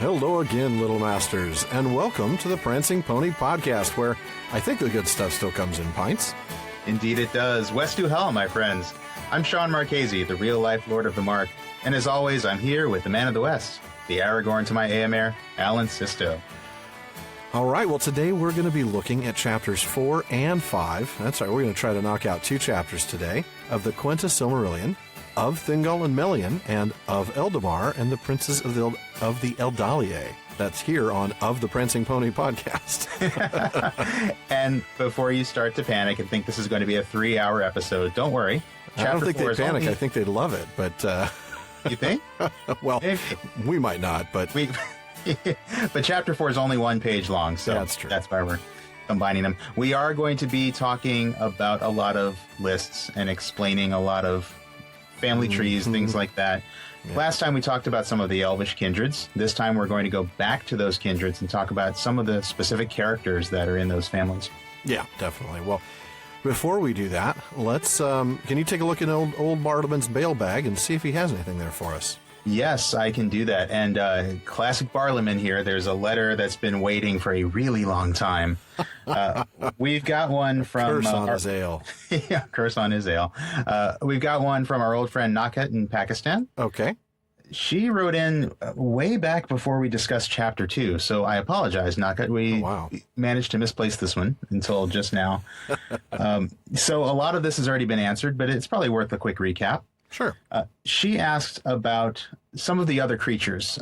Hello again, Little Masters, and welcome to the Prancing Pony Podcast, where I think the good stuff still comes in pints. Indeed it does. West to hell, my friends. I'm Sean Marchese, the real-life Lord of the Mark, and as always, I'm here with the man of the West, the Aragorn to my Eomer, Alan Sisto. All right, well, today we're going to be looking at chapters 4 and 5. That's right, we're going to try to knock out 2 chapters today of the Quenta Silmarillion, of Thingol and Melian, and of Eldamar and the Princes of the Eldalië. That's here on Of the Prancing Pony Podcast. And before you start to panic and think this is going to be a 3-hour episode, don't worry. I don't think they'd panic. I think they'd love it, but... You think? Well, we might not, but... But chapter 4 is only 1 page long, so that's true. That's why we're combining them. We are going to be talking about a lot of lists and explaining a lot of family trees, things like that. Yeah. Last time we talked about some of the elvish kindreds. This time we're going to go back to those kindreds and talk about some of the specific characters that are in those families. Yeah, definitely. Well, before we do that, let's can you take a look in old Bartleman's bail bag and see if he has anything there for us? Yes, I can do that. And classic Bartleman here, there's a letter that's been waiting for a really long time. We've got one from... Curse on his ale. Yeah, curse on his ale. We've got one from our old friend Nakat in Pakistan. Okay. She wrote in way back before we discussed chapter 2, so I apologize, Nakat. We managed to misplace this one until just now. So a lot of this has already been answered, but it's probably worth a quick recap. Sure. She asked about some of the other creatures.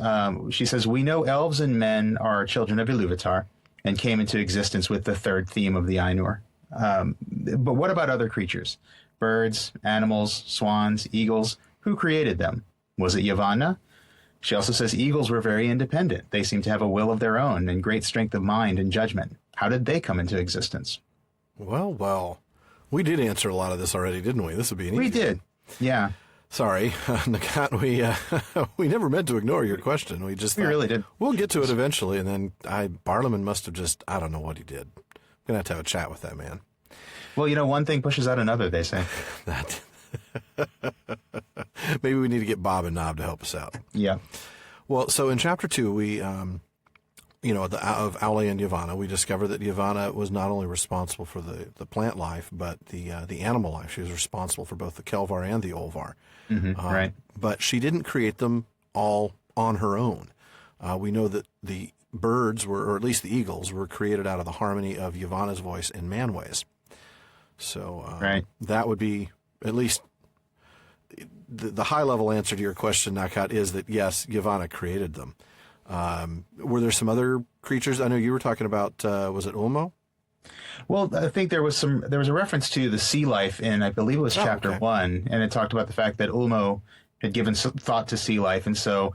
She says, we know elves and men are children of Iluvatar and came into existence with the third theme of the Ainur. But what about other creatures? Birds, animals, swans, eagles? Who created them? Was it Yavanna? She also says eagles were very independent. They seem to have a will of their own and great strength of mind and judgment. How did they come into existence? Well. We did answer a lot of this already, didn't we? This would be an easy We did. one. Yeah. Sorry, Nakat, we never meant to ignore your question. We really did. We'll get to it eventually, and then Bartleman must have just, I don't know what he did. I'm going to have a chat with that man. Well, one thing pushes out another, they say. That. Maybe we need to get Bob and Knob to help us out. Yeah. Well, so in chapter 2, we, of Auli and Yavanna, we discovered that Yavanna was not only responsible for the plant life, but the animal life. She was responsible for both the Kelvar and the Olvar. Right. But she didn't create them all on her own. We know that the birds or at least the eagles, were created out of the harmony of Yavanna's voice and Manwë's. So that would be at least the high-level answer to your question, Nakat, is that, yes, Yavanna created them. Were there some other creatures? I know you were talking about, was it Ulmo? Well, I think there was a reference to the sea life in, I believe it was chapter 1, and it talked about the fact that Ulmo had given thought to sea life, and so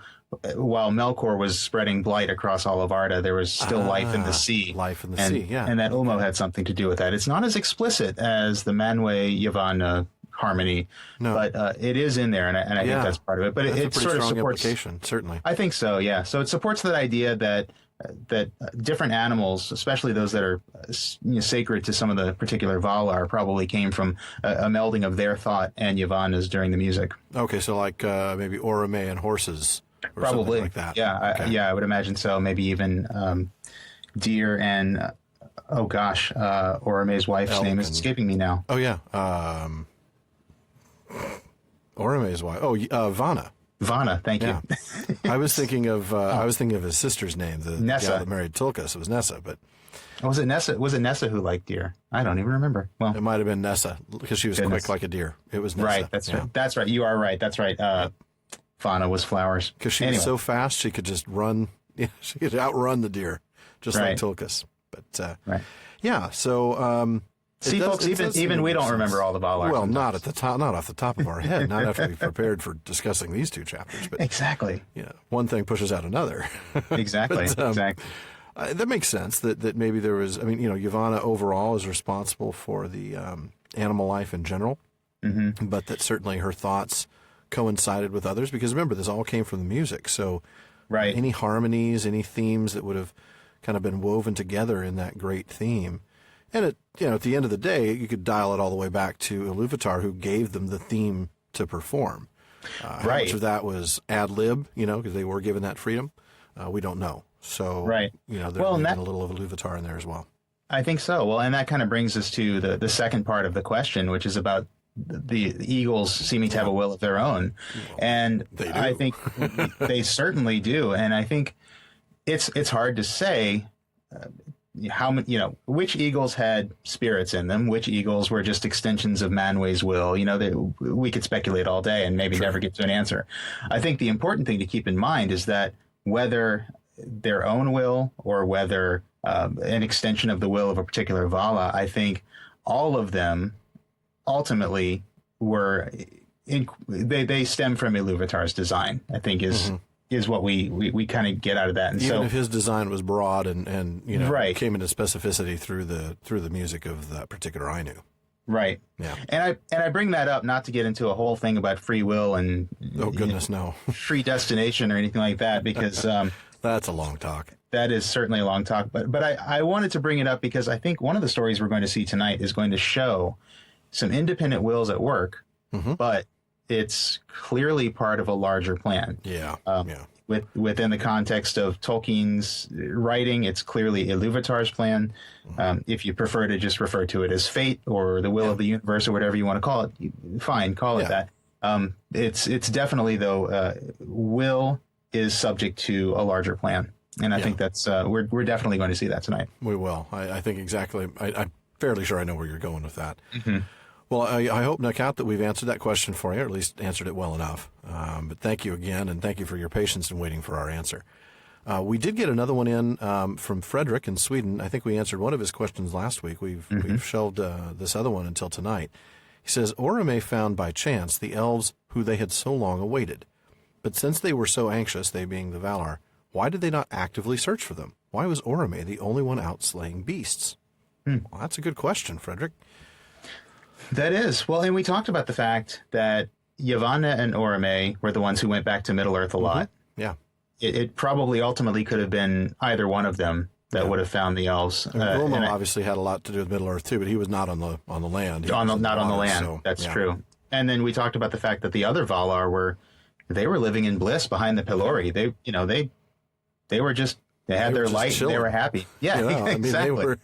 while Melkor was spreading blight across all of Arda, there was still life in the sea. Life in the sea, yeah. And that Ulmo had something to do with that. It's not as explicit as the Manwë-Yavanna harmony, but it is in there, and I think that's part of it. But it sort of supports implication, certainly. I think so, yeah. So it supports that idea that different animals, especially those that are sacred to some of the particular Valar, probably came from a melding of their thought and Yavanna's during the music. Okay, so like maybe Orome and horses, or probably like that. Yeah, I would imagine so. Maybe even deer and Orome's wife's name is escaping me now. Oh yeah. Orome's wife. Oh, Vanna. Vanna, thank you. I was thinking of his sister's name, the Nessa. guy that married Tilka. So it was Nessa, but was it Nessa? Was it Nessa who liked deer? I don't even remember. Well, it might have been Nessa because she was quick like a deer. It was Nessa. Right. That's right. You are right. That's right. Vanna was flowers because she was so fast she could just run. Yeah, she could outrun the deer, just like Tilkas. But yeah. So. See, folks, even we don't remember all the Valar. Well, not off the top of our head. Not after we've prepared for discussing these 2 chapters. But exactly. Yeah, one thing pushes out another. Exactly. Exactly. That makes sense. That maybe there was. I mean, Yavanna overall is responsible for the animal life in general, but that certainly her thoughts coincided with others because remember, this all came from the music. So, any harmonies, any themes that would have kind of been woven together in that great theme. And at the end of the day, you could dial it all the way back to Iluvatar, who gave them the theme to perform. How much of that was ad lib, because they were given that freedom. We don't know. So, right. There's a little of Iluvatar in there as well. I think so. Well, and that kind of brings us to the second part of the question, which is about the Eagles seeming to have a will of their own. Well, and I think they certainly do. And I think it's hard to say how many, which Eagles had spirits in them, which Eagles were just extensions of Manwë's will. We could speculate all day and maybe never get to an answer. I think the important thing to keep in mind is that whether their own will or whether an extension of the will of a particular Vala, I think all of them ultimately were they stem from Iluvatar's design, I think is what we kind of get out of that. And even if his design was broad and right. came into specificity through the music of that particular Ainu. Right. Yeah. And I bring that up not to get into a whole thing about free will and oh goodness no free destination or anything like that, because that's a long talk. That is certainly a long talk, but I wanted to bring it up because I think one of the stories we're going to see tonight is going to show some independent wills at work, but it's clearly part of a larger plan. Yeah. Within the context of Tolkien's writing, it's clearly Iluvatar's plan. If you prefer to just refer to it as fate or the will of the universe or whatever you want to call it, fine, call it that. It's definitely, though, will is subject to a larger plan. And I think that's we're definitely going to see that tonight. We will. I think exactly. I'm fairly sure I know where you're going with that. Well, I hope, Nakat, that we've answered that question for you, or at least answered it well enough. But thank you again, and thank you for your patience in waiting for our answer. We did get another one in from Frederick in Sweden. I think we answered one of his questions last week. We've shelved this other one until tonight. He says, Orome found by chance the elves who they had so long awaited. But since they were so anxious, they being the Valar, why did they not actively search for them? Why was Orome the only one out slaying beasts? Well, that's a good question, Frederick. That is. Well, and we talked about the fact that Yavanna and Orome were the ones who went back to Middle-earth a lot. Yeah. It probably ultimately could have been either one of them that would have found the elves. Ulmo obviously had a lot to do with Middle-earth, too, but he was not on the land. Not on the land. So, that's true. And then we talked about the fact that the other Valar were living in bliss behind the Pilori. They had their light. Chilling. They were happy. Yeah, exactly. I mean, they were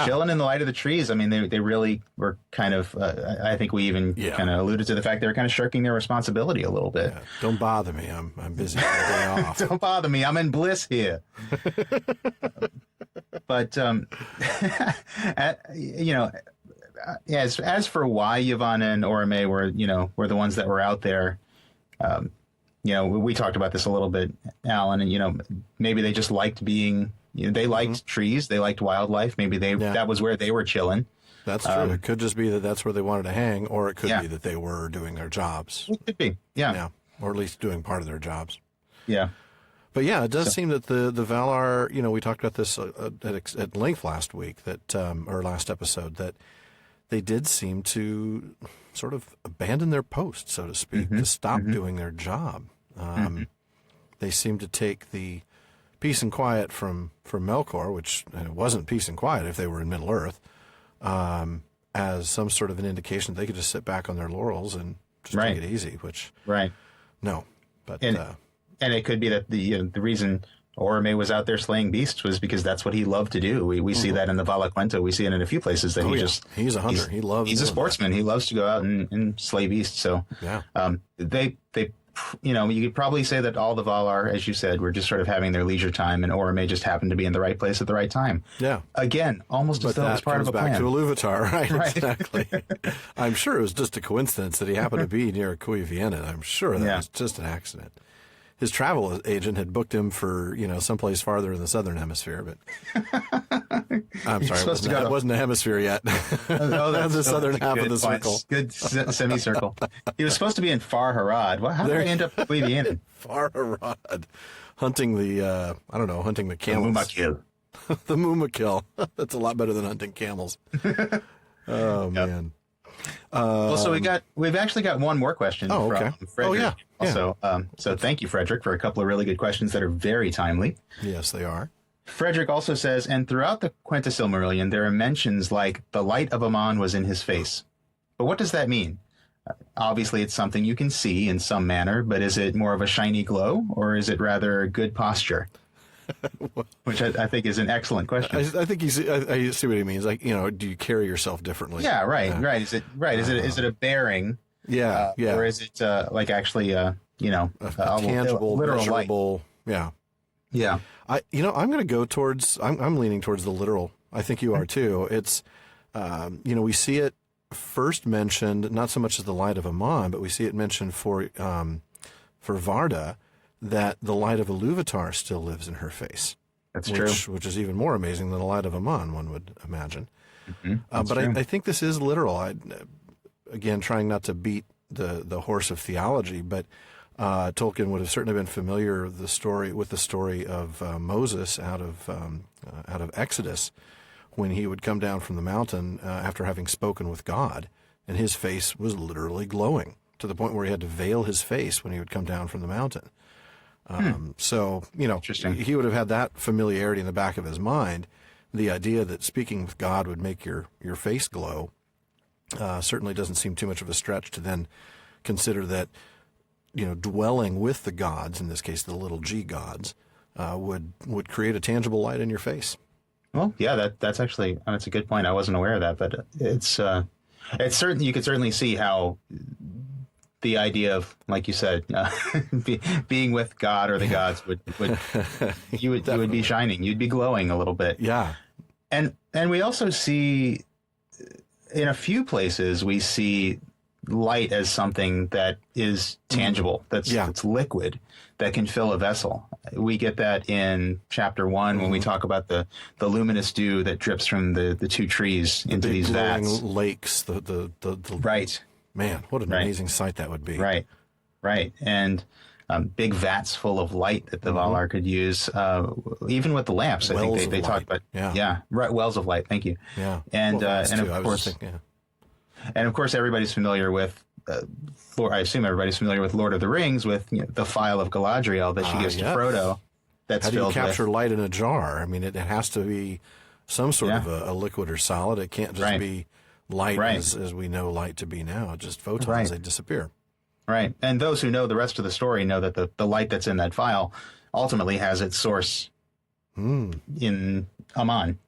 chilling in the light of the trees. I mean, they really were kind of, I think we even kind of alluded to the fact they were kind of shirking their respancity a little bit. Yeah. Don't bother me. I'm busy. Day off. Don't bother me. I'm in bliss here. But, as for why Yavanna and Orome were the ones that were out there, we talked about this a little bit, Alan, and, maybe they just liked being, they liked trees, they liked wildlife. Maybe that was where they were chilling. That's true. It could just be that that's where they wanted to hang, or it could be that they were doing their jobs. It could be, yeah. Or at least doing part of their jobs. Yeah. But yeah, it does seem that the Valar, we talked about this at length last week, or last episode, that they did seem to sort of abandon their post, so to speak, to stop doing their job. They seemed to take the peace and quiet from Melkor, which it wasn't peace and quiet if they were in Middle-earth, as some sort of an indication they could just sit back on their laurels and just take it easy, which no. But and it could be that the reason Orome was out there slaying beasts was because that's what he loved to do. We see that in the Vala Quenta. We see it in a few places that he's a hunter. He's a sportsman. He loves to go out and slay beasts. So they you could probably say that all the Valar, as you said, were just sort of having their leisure time, and Orome just happened to be in the right place at the right time. Yeah. Again, almost as though it was part of a plan. But that comes back to Iluvatar, right? Exactly. I'm sure it was just a coincidence that he happened to be near Cuiviénen. I'm sure that was just an accident. His travel agent had booked him for, someplace farther in the southern hemisphere, but I'm sorry, it wasn't a hemisphere yet. That's the southern half of the circle. Good semicircle. He was supposed to be in Far Harad. How did he end up at Cuiviénen? Far Harad, hunting the camels. The Mumakil. The Mumakil. That's a lot better than hunting camels. Oh man. So we've actually got one more question from Frederick. Also, so thank you, Frederick, for a couple of really good questions that are very timely. Yes, they are. Frederick also says, and throughout the Quenta Silmarillion, there are mentions like the light of Aman was in his face. But what does that mean? Obviously, it's something you can see in some manner, but is it more of a shiny glow, or is it rather good posture? Which I think is an excellent question. I think I see what he means. Like, do you carry yourself differently? Yeah, right, right. Is it a bearing? Yeah, yeah. Or is it like actually a tangible, literal measurable? Light? Yeah, yeah. I'm going to go towards. I'm leaning towards the literal. I think you are too. It's, we see it first mentioned not so much as the light of Aman, but we see it mentioned for Varda, that the light of Iluvatar still lives in her face. That's true. Which is even more amazing than the light of Aman, one would imagine. But I think this is literal. Again, trying not to beat the horse of theology, but Tolkien would have certainly been familiar with the story of Moses out of Exodus, when he would come down from the mountain after having spoken with God, and his face was literally glowing to the point where he had to veil his face when he would come down from the mountain. So, he would have had that familiarity in the back of his mind. The idea that speaking with God would make your face glow certainly doesn't seem too much of a stretch to then consider that, dwelling with the gods, in this case the little g gods, would create a tangible light in your face. Well, yeah, that's actually, that's a good point. I wasn't aware of that, but it's certain, you could certainly see how the idea of, like you said, being with God or the gods would you would be shining, you'd be glowing a little bit. Yeah. And we also see, in a few places, we see light as something that is tangible, that's liquid, that can fill a vessel. We get that in chapter 1 when we talk about the luminous dew that drips from the two trees into these vats. Lakes, the right. Man, what an amazing sight that would be. Right. And big vats full of light that the Valar could use, even with the lamps. Wells I think they talk about. Yeah, right. Wells of light. Thank you. Yeah. And of course, and of course, everybody's familiar with. I assume everybody's familiar with Lord of the Rings, with the phial of Galadriel that she gives to Frodo. That's how do you filled capture with light in a jar? I mean, it has to be some sort of a liquid or solid. It can't just be light as we know light to be now. Just photons, they disappear. Right. And those who know the rest of the story know that the light that's in that phial ultimately has its source in Aman,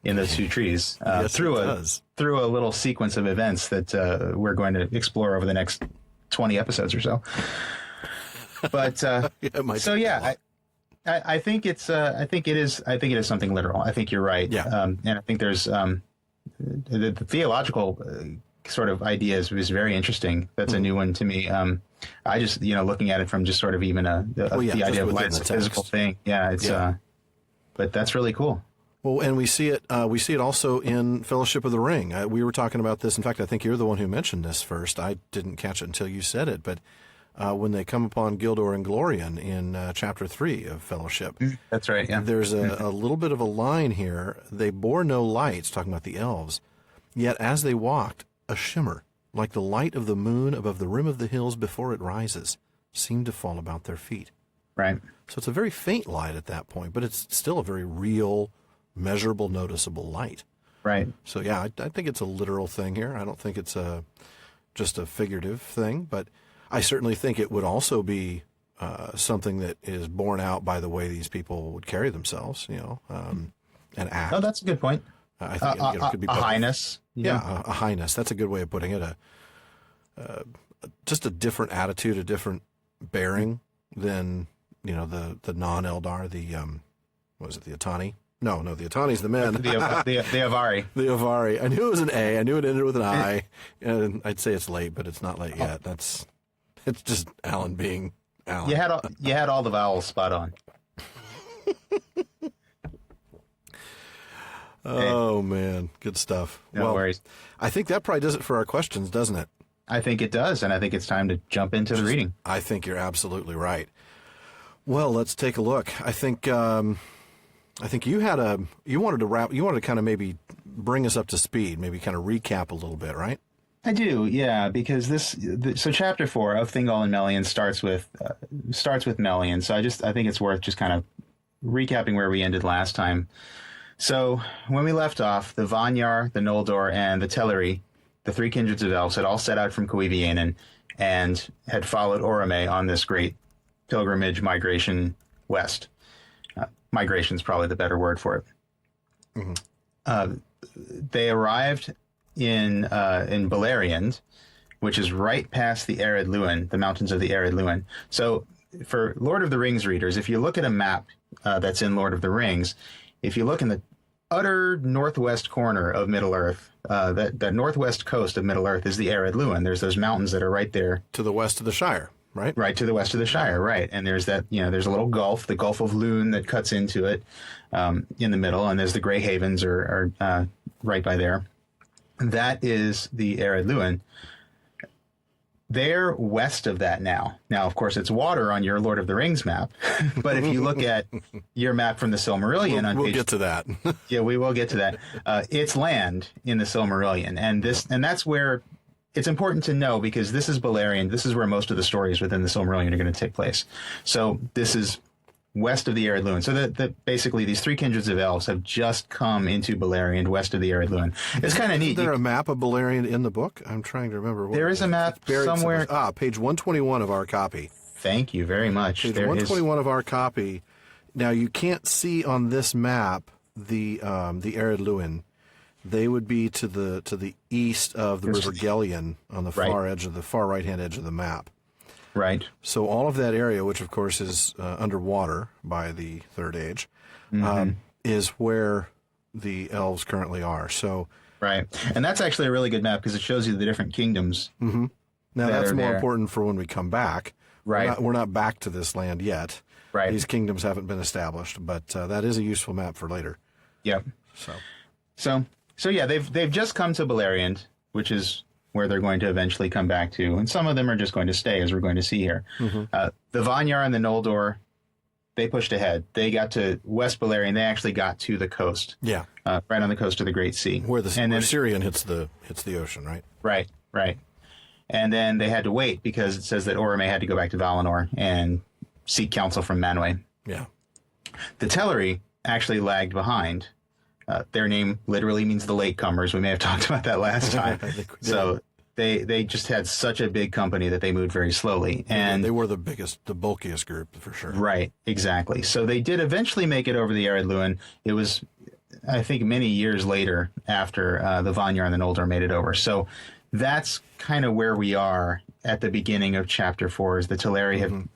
in those two trees, through a little sequence of events that we're going to explore over the next 20 episodes or so. But I think it is something literal. I think you're right. Yeah. And I think there's the theological sort of idea is very interesting. That's a new one to me. I just, looking at it from just sort of even the idea of light as a physical thing. Yeah, it's but that's really cool. Well, and we see it also in Fellowship of the Ring. We were talking about this. In fact, I think you're the one who mentioned this first. I didn't catch it until you said it. But when they come upon Gildor and Glorian in chapter 3 of Fellowship. That's right, yeah. There's a little bit of a line here. They bore no lights, talking about the elves, yet as they walked, a shimmer, like the light of the moon above the rim of the hills before it rises, seemed to fall about their feet. Right. So it's a very faint light at that point, but it's still a very real, measurable, noticeable light. Right. So, yeah, I think it's a literal thing here. I don't think it's just a figurative thing, but I certainly think it would also be something that is borne out by the way these people would carry themselves, and act. Oh, that's a good point. I think it could be a highness. Yeah, a highness. That's a good way of putting it. Just a different attitude, a different bearing than the non-Eldar. What was it? The Atani? No, the Atani's the men. the Avari. The Avari. I knew it was an A. I knew it ended with an I. And I'd say it's late, but it's not late yet. It's just Alan being Alan. You had all the vowels spot on. Oh, man. Good stuff. No worries. I think that probably does it for our questions, doesn't it? I think it does, and I think it's time to jump into the reading. I think you're absolutely right. Well, let's take a look. I think you wanted to kind of maybe bring us up to speed, maybe kind of recap a little bit, right? I do, yeah, because so chapter 4 of Thingol and Melian starts with Melian. So I think it's worth just kind of recapping where we ended last time. So when we left off, the Vanyar, the Noldor, and the Telerin the three kindreds of elves had all set out from Cuiviénen and had followed Orome on this great pilgrimage migration west. Migration is probably the better word for it. Mm-hmm. They arrived in Beleriand, which is right past the Ered Luin, the mountains of the Ered Luin. So for Lord of the Rings readers, if you look at a map that's in Lord of the Rings, if you look in the utter northwest corner of Middle-earth, that northwest coast of Middle-earth is the Ered Luin. There's those mountains that are right there. To the west of the Shire, right? Right, to the west of the Shire, right. And there's that, there's a little gulf, the Gulf of Lune that cuts into it in the middle, and there's the Grey Havens are right by there. That is the Ered Luin. They're west of that now. Now, of course, it's water on your Lord of the Rings map. But if you look at your map from the Silmarillion we'll get to that. Yeah, we will get to that. It's land in the Silmarillion. And that's where it's important to know, because this is Beleriand. This is where most of the stories within the Silmarillion are going to take place. So this is west of the Ered Luin. So that basically these three kindreds of elves have just come into Beleriand west of the Ered Luin. It's kind of neat. Is there a map of Beleriand in the book? I'm trying to remember. There is a map somewhere. Page 121 of our copy. Thank you very much. Page 121 of our copy. Now, you can't see on this map the Ered Luin. They would be to the east of the River Gelion on the far right-hand edge of the map. Right. So all of that area, which of course is underwater by the Third Age, is where the elves currently are. So right, and that's actually a really good map because it shows you the different kingdoms. Mm-hmm. Now that's more important for when we come back. Right, we're not back to this land yet. Right, these kingdoms haven't been established, but that is a useful map for later. Yep. So yeah, they've just come to Beleriand, which is where they're going to eventually come back to. And some of them are just going to stay, as we're going to see here. Mm-hmm. The Vanyar and the Noldor, they pushed ahead. They got to West Beleriand. They actually got to the coast. Yeah. Right on the coast of the Great Sea. Where Tirion hits the ocean, right? Right. And then they had to wait because it says that Orome had to go back to Valinor and seek counsel from Manwë. Yeah. The Teleri actually lagged behind. Their name literally means the latecomers. We may have talked about that last time. So they just had such a big company that they moved very slowly. And they were the bulkiest group for sure. Right, exactly. So they did eventually make it over the Ered Luin. It was, I think, many years later after the Vanyar and the Noldor made it over. So that's kind of where we are at the beginning of Chapter 4, is the Teleri have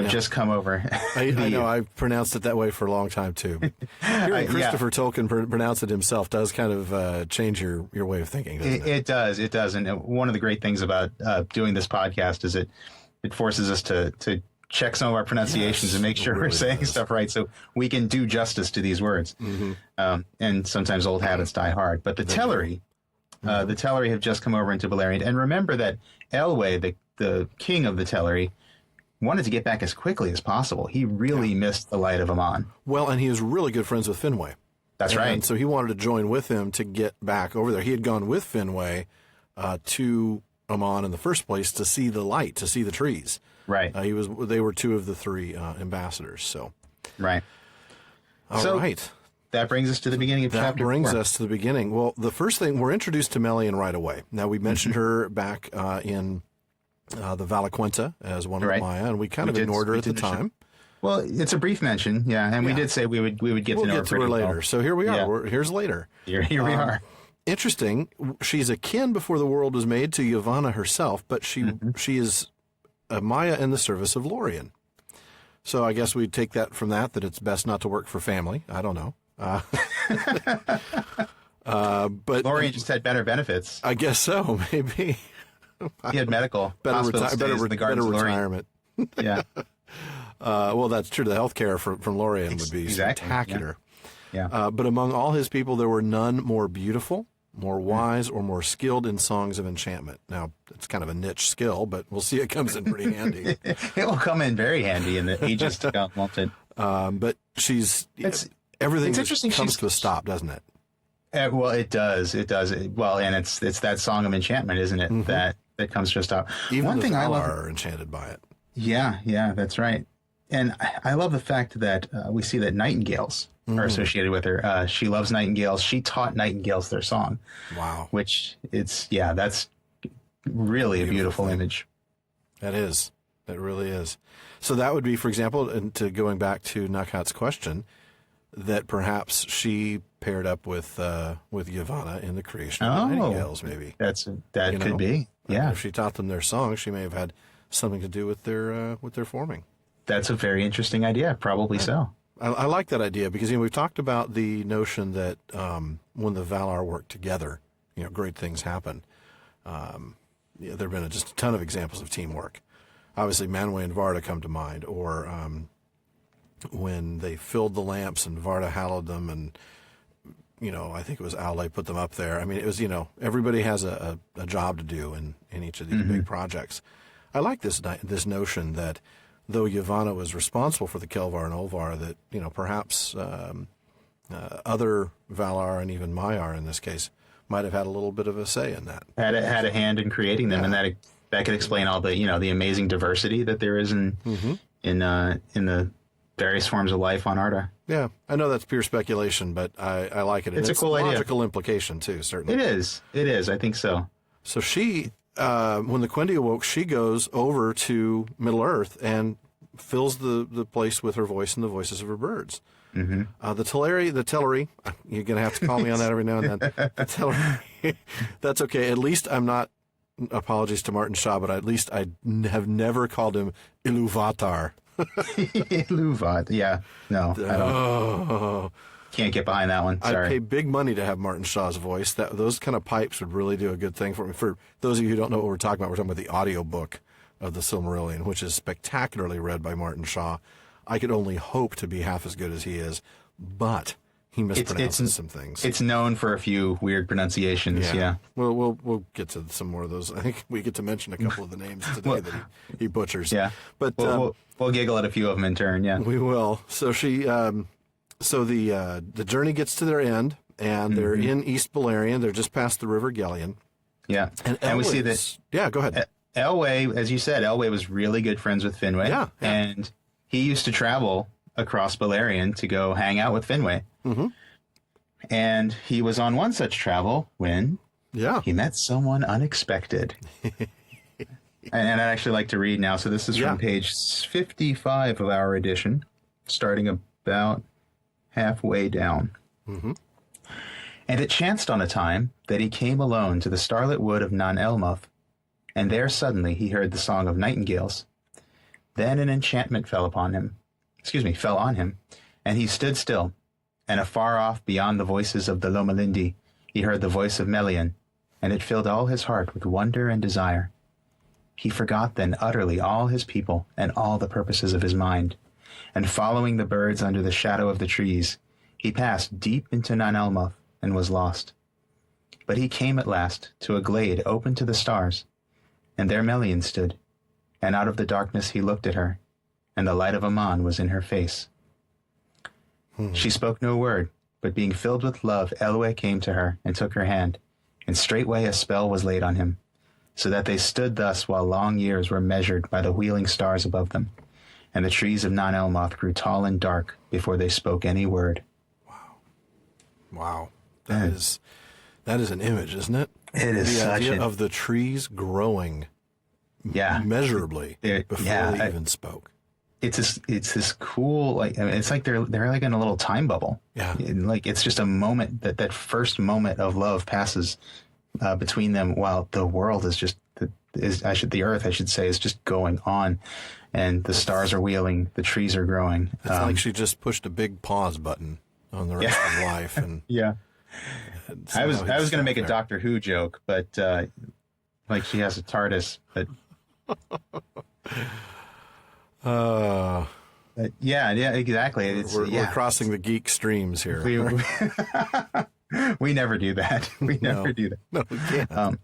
just come over. I know, I've pronounced it that way for a long time, too. Hearing Christopher Tolkien pronounce it himself does kind of change your way of thinking, doesn't it? It does. And one of the great things about doing this podcast is it forces us to check some of our pronunciations and make sure we're saying stuff right so we can do justice to these words. Mm-hmm. And sometimes old habits die hard. But the Teleri have just come over into Beleriand. And remember that Elwë, the king of the Teleri, wanted to get back as quickly as possible. He really missed the light of Aman. Well, and he was really good friends with Finwë. That's right. And so he wanted to join with him to get back over there. He had gone with Finwë to Aman in the first place to see the light, to see the trees. Right. They were two of the three ambassadors. So. Right. All right. That brings us to the beginning of Chapter 4. That brings us to the beginning. Well, the first thing, we're introduced to Melian right away. Now, we mentioned her back in the Valaquenta as one of Maya, and we kind of ignored her at the time. Well, it's a brief mention, and we did say we would get to know her pretty later. well. So here we are. Here's later. Here we are. Interesting. She's akin before the world was made to Yavanna herself, but she is a Maya in the service of Lorien. So I guess we take that from that it's best not to work for family. I don't know. But Lorien just had better benefits. I guess so, maybe. He had medical, better retirement. Yeah. Well, that's true. The health care from Lorien would be spectacular. Yeah. But among all his people, there were none more beautiful, more wise, or more skilled in songs of enchantment. Now, it's kind of a niche skill, but we'll see it comes in pretty handy. It will come in very handy in the ages to come, won't it? But everything comes to a stop, doesn't it? Well, it does. It does. Well, and it's that song of enchantment, isn't it? That comes to a stop. Even one thing Valar are enchanted by it. Yeah, that's right. And I love the fact that we see that nightingales are associated with her. She loves nightingales. She taught nightingales their song. Wow. Which that's really a beautiful image. That is. That really is. So that would be, for example, and to going back to Nakhat's question, that perhaps she paired up with Yavanna in the creation of the nightingales, maybe. That could be. Yeah. If she taught them their song, she may have had something to do with their forming. That's a very interesting idea. Probably so. I like that idea because we've talked about the notion that when the Valar work together, great things happen. There have been just a ton of examples of teamwork. Obviously, Manwë and Varda come to mind, or when they filled the lamps and Varda hallowed them, and I think it was Aule put them up there. I mean, it was everybody has a job to do in each of these big projects. I like this notion that though Yavanna was responsible for the Kelvar and Olvar, that perhaps other Valar and even Maiar in this case might have had a little bit of a say in that. Had a hand in creating them, and that could explain all the the amazing diversity that there is in the various forms of life on Arda. Yeah, I know that's pure speculation, but I like it. It's a cool idea. Logical implication too, certainly. It is. I think so. So she, when the Quendi awoke, she goes over to Middle Earth and fills the place with her voice and the voices of her birds. Mm-hmm. The Telerin, you're going to have to call me on that every now and then. The Telerin, that's okay. At least I'm not, apologies to Martin Shaw, but at least I have never called him Iluvatar. Iluvat, yeah. No, I don't. Can't get behind that one. Sorry. I'd pay big money to have Martin Shaw's voice. Those kind of pipes would really do a good thing for me. For those of you who don't know what we're talking about the audio book of the Silmarillion, which is spectacularly read by Martin Shaw. I could only hope to be half as good as he is, but he mispronounces some things. It's known for a few weird pronunciations. Yeah. We'll get to some more of those. I think we get to mention a couple of the names today that he butchers. Yeah, but we'll giggle at a few of them in turn. Yeah, we will. So the journey gets to their end, and they're in East Beleriand. They're just past the River Gellion. Yeah, and we see that. Yeah, go ahead. Elwë, as you said, Elwë was really good friends with Finwë. Yeah. And he used to travel across Beleriand to go hang out with Finwë. Mm-hmm. And he was on one such travel when he met someone unexpected. And I'd actually like to read now. So this is from page 55 of our edition, starting about halfway down. Mm-hmm. And it chanced on a time that he came alone to the starlit wood of Nan Elmoth, and there suddenly he heard the song of nightingales. Then an enchantment fell on him, and he stood still, and afar off beyond the voices of the Lomelindi, he heard the voice of Melian, and it filled all his heart with wonder and desire. He forgot then utterly all his people and all the purposes of his mind, and following the birds under the shadow of the trees, he passed deep into Nan Elmoth and was lost. But he came at last to a glade open to the stars, and there Melian stood, and out of the darkness he looked at her, and the light of Aman was in her face. She spoke no word, but being filled with love, Elwë came to her and took her hand, and straightway a spell was laid on him, so that they stood thus while long years were measured by the wheeling stars above them, and the trees of Nan Elmoth grew tall and dark before they spoke any word. Wow. That is an image, isn't it? It is the such idea of the trees growing measurably before they even spoke. It's this cool, it's like they're like in a little time bubble. Yeah. It's just a moment that first moment of love passes between them while the world is just the earth, I should say, is just going on, and the stars are wheeling, the trees are growing. It's like she just pushed a big pause button on the rest of life, and I was going to make a Doctor Who joke, but like she has a TARDIS, but yeah, exactly. We're crossing the geek streams here. We never do that. We never do that. No, we can't.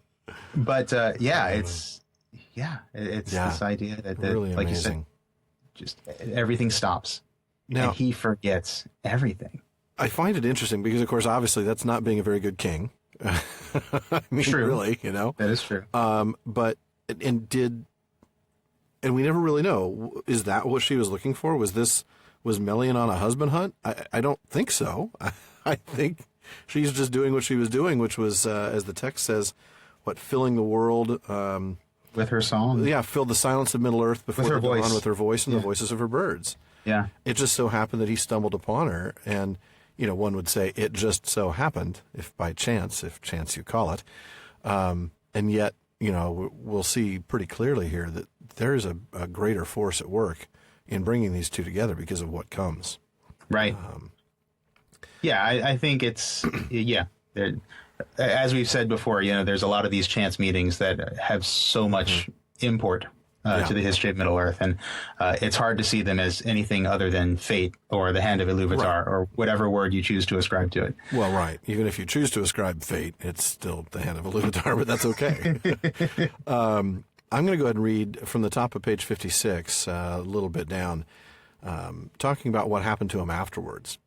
But it's this idea that really like amazing. You said, just everything stops, and he forgets everything. I find it interesting because, of course, obviously that's not being a very good king. I mean, true. Really, that is true. But we never really know. Is that what she was looking for? Was Was Melian on a husband hunt? I don't think so. I think she's just doing what she was doing, which was, as the text says, filling the world with her song. Yeah, filled the silence of Middle Earth before the dawn with her voice and the voices of her birds. Yeah. It just so happened that he stumbled upon her, and one would say it just so happened, if chance you call it, and yet we'll see pretty clearly here that there is a greater force at work in bringing these two together because of what comes. Right. I think it's, as we've said before, there's a lot of these chance meetings that have so much import to the history of Middle Earth, and it's hard to see them as anything other than fate or the hand of Iluvatar or whatever word you choose to ascribe to it. Well, right. Even if you choose to ascribe fate, it's still the hand of Iluvatar, but that's okay. I'm going to go ahead and read from the top of page 56, a little bit down, talking about what happened to him afterwards.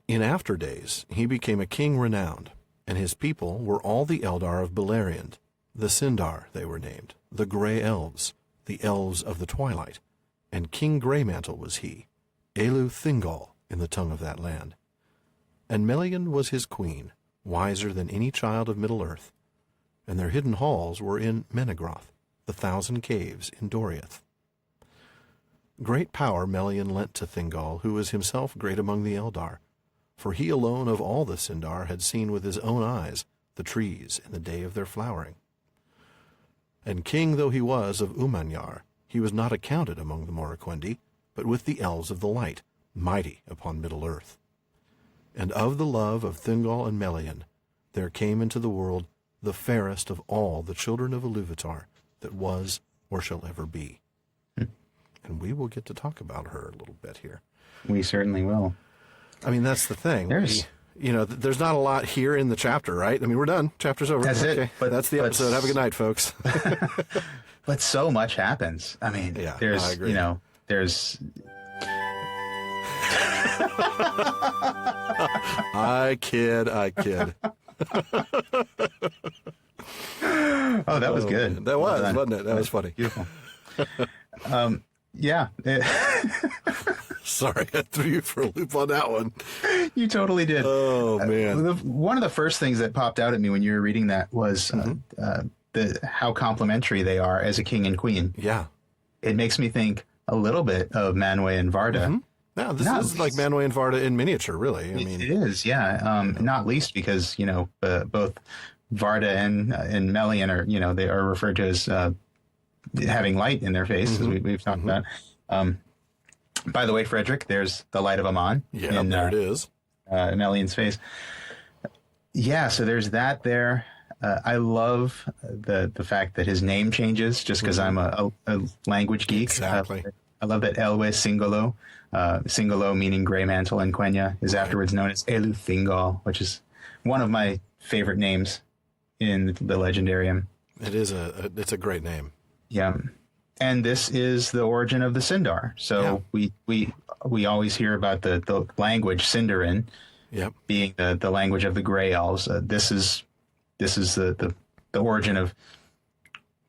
In after days, he became a king renowned, and his people were all the Eldar of Beleriand. The Sindar they were named, the Grey Elves, the Elves of the Twilight, and King Greymantle was he, Elu Thingol in the tongue of that land. And Melian was his queen, wiser than any child of Middle-earth, and their hidden halls were in Menegroth, the 1,000 caves in Doriath. Great power Melian lent to Thingol, who was himself great among the Eldar, for he alone of all the Sindar had seen with his own eyes the trees in the day of their flowering. And king though he was of Umanyar, he was not accounted among the Morroquendi, but with the elves of the light, mighty upon Middle-earth. And of the love of Thingol and Melian, there came into the world the fairest of all the children of Iluvatar that was or shall ever be. And we will get to talk about her a little bit here. We certainly will. I mean, that's the thing. There's not a lot here in the chapter, right? I mean, we're done. Chapter's over. That's it. But that's the episode. Have a good night, folks. But so much happens. I mean, there's, I agree. There's... I kid. Oh, that was good. Man. That was, wasn't it? That was funny. Beautiful. Sorry, I threw you for a loop on that one. You totally did. Oh, man. One of the first things that popped out at me when you were reading that was how complimentary they are as a king and queen. Yeah. It makes me think a little bit of Manwë and Varda. Mm-hmm. No, this is like Manwë and Varda in miniature, really. I mean, it is, yeah. Not least because, both Varda and Melian are, they are referred to as having light in their face, as we've talked about. By the way, Frederick, there's the light of Aman. Yeah, there it is. Melian's face. Yeah, so there's that there. I love the fact that his name changes just because I'm a language geek. Exactly. I love that Elwë Singolo, Singolo meaning Greymantle in Quenya, is afterwards known as Elu Thingol, which is one of my favorite names in the Legendarium. It's a great name. Yeah. And this is the origin of the Sindar. So we always hear about the language Sindarin being the language of the Grey Elves. This is the origin of.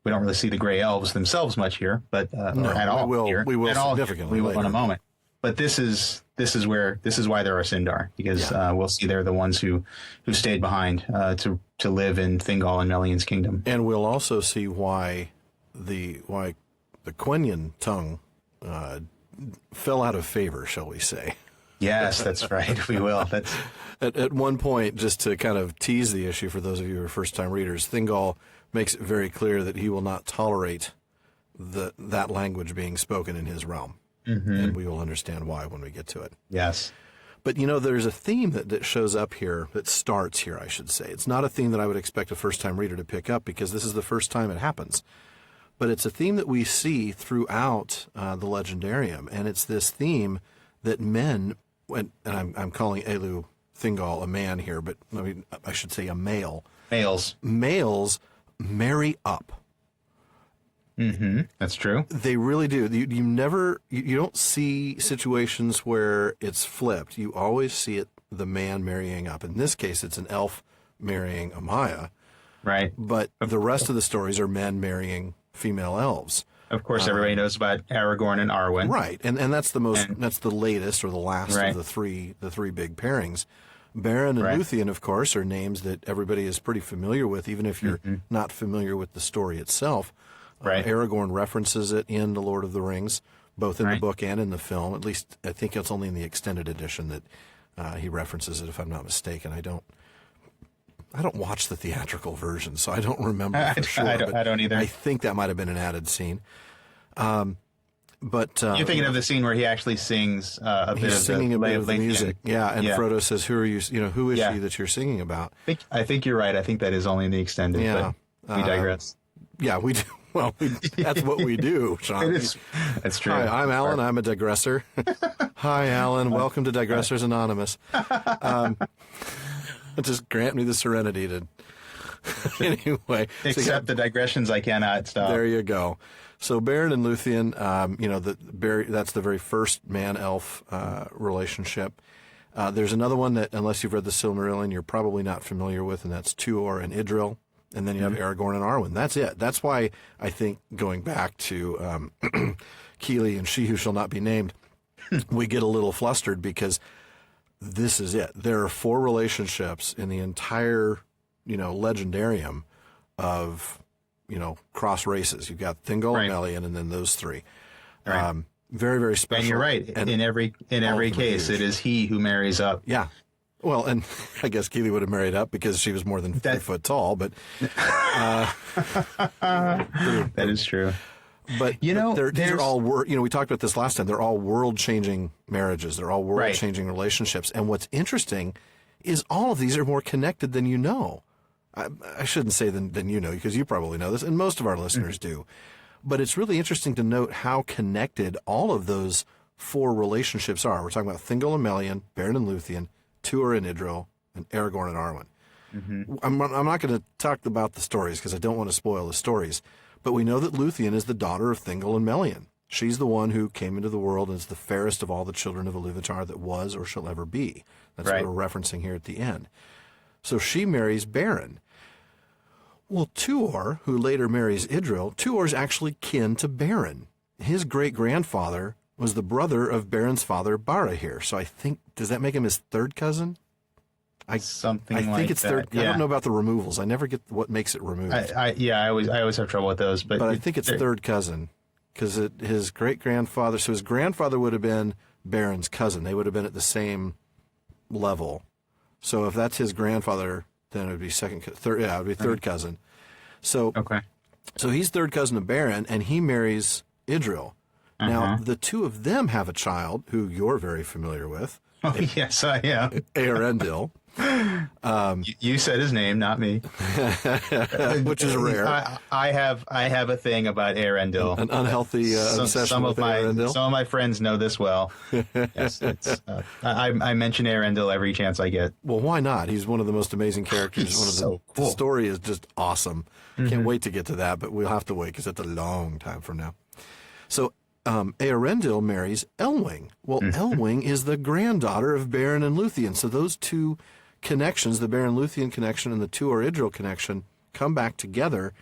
We don't really see the Grey Elves themselves much here, but at all. We will significantly later in a moment. But this is why there are Sindar, because we'll see they're the ones who stayed behind to live in Thingol and Melian's kingdom. And we'll also see why the Quenyan tongue fell out of favor, shall we say. Yes, that's right. We will. That's at one point, just to kind of tease the issue for those of you who are first-time readers, Thingol makes it very clear that he will not tolerate that language being spoken in his realm. And we will understand why when we get to it. Yes. But, there's a theme that shows up here, that starts here, I should say. It's not a theme that I would expect a first-time reader to pick up because this is the first time it happens. But it's a theme that we see throughout the Legendarium, and it's this theme that men, and I'm calling Elu Thingol a man here, but I should say a male. Males marry up. That's true. They really do. You don't see situations where it's flipped. You always see it, the man marrying up. In this case, it's an elf marrying a Maya. Right. But the rest of the stories are men marrying female elves. Of course, everybody knows about Aragorn and Arwen. Right, and that's that's the latest or the last of the three big pairings. Beren and Luthien, of course, are names that everybody is pretty familiar with, even if you're not familiar with the story itself. Aragorn references it in The Lord of the Rings, both in the book and in the film. At least I think it's only in the extended edition that he references it, if I'm not mistaken. I don't watch the theatrical version, so I don't remember for sure. I don't either. I think that might have been an added scene. But you're thinking of the scene where he actually sings a bit of the music. Yeah, and Frodo says, "Who are you? Who is she that you're singing about?" I think you're right. I think that is only in the extended. Yeah, but we digress. Yeah, we do. Well, that's what we do, Sean. That's true. Hi, I'm Alan. I'm a digressor. Hi, Alan. Welcome to Digressors Anonymous. Just grant me the serenity to. Anyway, except the digressions I cannot stop. There you go. So Beren and Luthien, that's the very first man-elf relationship. There's another one that, unless you've read the Silmarillion, you're probably not familiar with, and that's Tuor and Idril. And then you have Aragorn and Arwen. That's it. That's why I think, going back to Keeley and She Who Shall Not Be Named, we get a little flustered because this is it. There are 4 relationships in the entire, legendarium of, cross races. You've got Thingol and Melian, and then those 3. Right. Very, very special. And you're right. And in every case, it is he who marries up. Yeah. Well, and I guess Keeley would have married up because she was more than 3 foot tall, but that is true. But these are all we talked about this last time. They're all world-changing marriages. They're all world-changing relationships. And what's interesting is all of these are more connected than you know. I shouldn't say than you know, because you probably know this, and most of our listeners do. But it's really interesting to note how connected all of those 4 relationships are. We're talking about Thingol and Melian, Beren and Luthien, Tuor and Idril, and Aragorn and Arwen. I'm not going to talk about the stories because I don't want to spoil the stories, but we know that Luthien is the daughter of Thingol and Melian. She's the one who came into the world and is the fairest of all the children of Iluvatar that was or shall ever be. That's what we're referencing here at the end. So she marries Beren. Well, Tuor, who later marries Idril, Tuor's actually kin to Beren. His great-grandfather was the brother of Beren's father, Barahir. So I think, does that make him his 3rd cousin? I think it's third. Yeah. I don't know about the removals. I never get what makes it removed. I always have trouble with those. But I think it's 3rd cousin because his great-grandfather, so his grandfather would have been Beren's cousin. They would have been at the same level. So if that's his grandfather, then it would be third. Yeah, it would be 3rd cousin. So so he's 3rd cousin of Beren, and he marries Idril. Now, the 2 of them have a child who you're very familiar with. Oh, yes, I am. Eärendil. You said his name, not me. Which is rare. I have a thing about Eärendil. An unhealthy obsession with Eärendil. Some of my friends know this well. Yes, I mention Eärendil every chance I get. Well, why not? He's one of the most amazing characters. Cool. The story is just awesome. Can't wait to get to that, but we'll have to wait because it's a long time from now. So Eärendil marries Elwing. Well, Elwing is the granddaughter of Beren and Luthien. So those 2 connections, the Beren-Luthien connection and the Tuor-Idril connection, come back together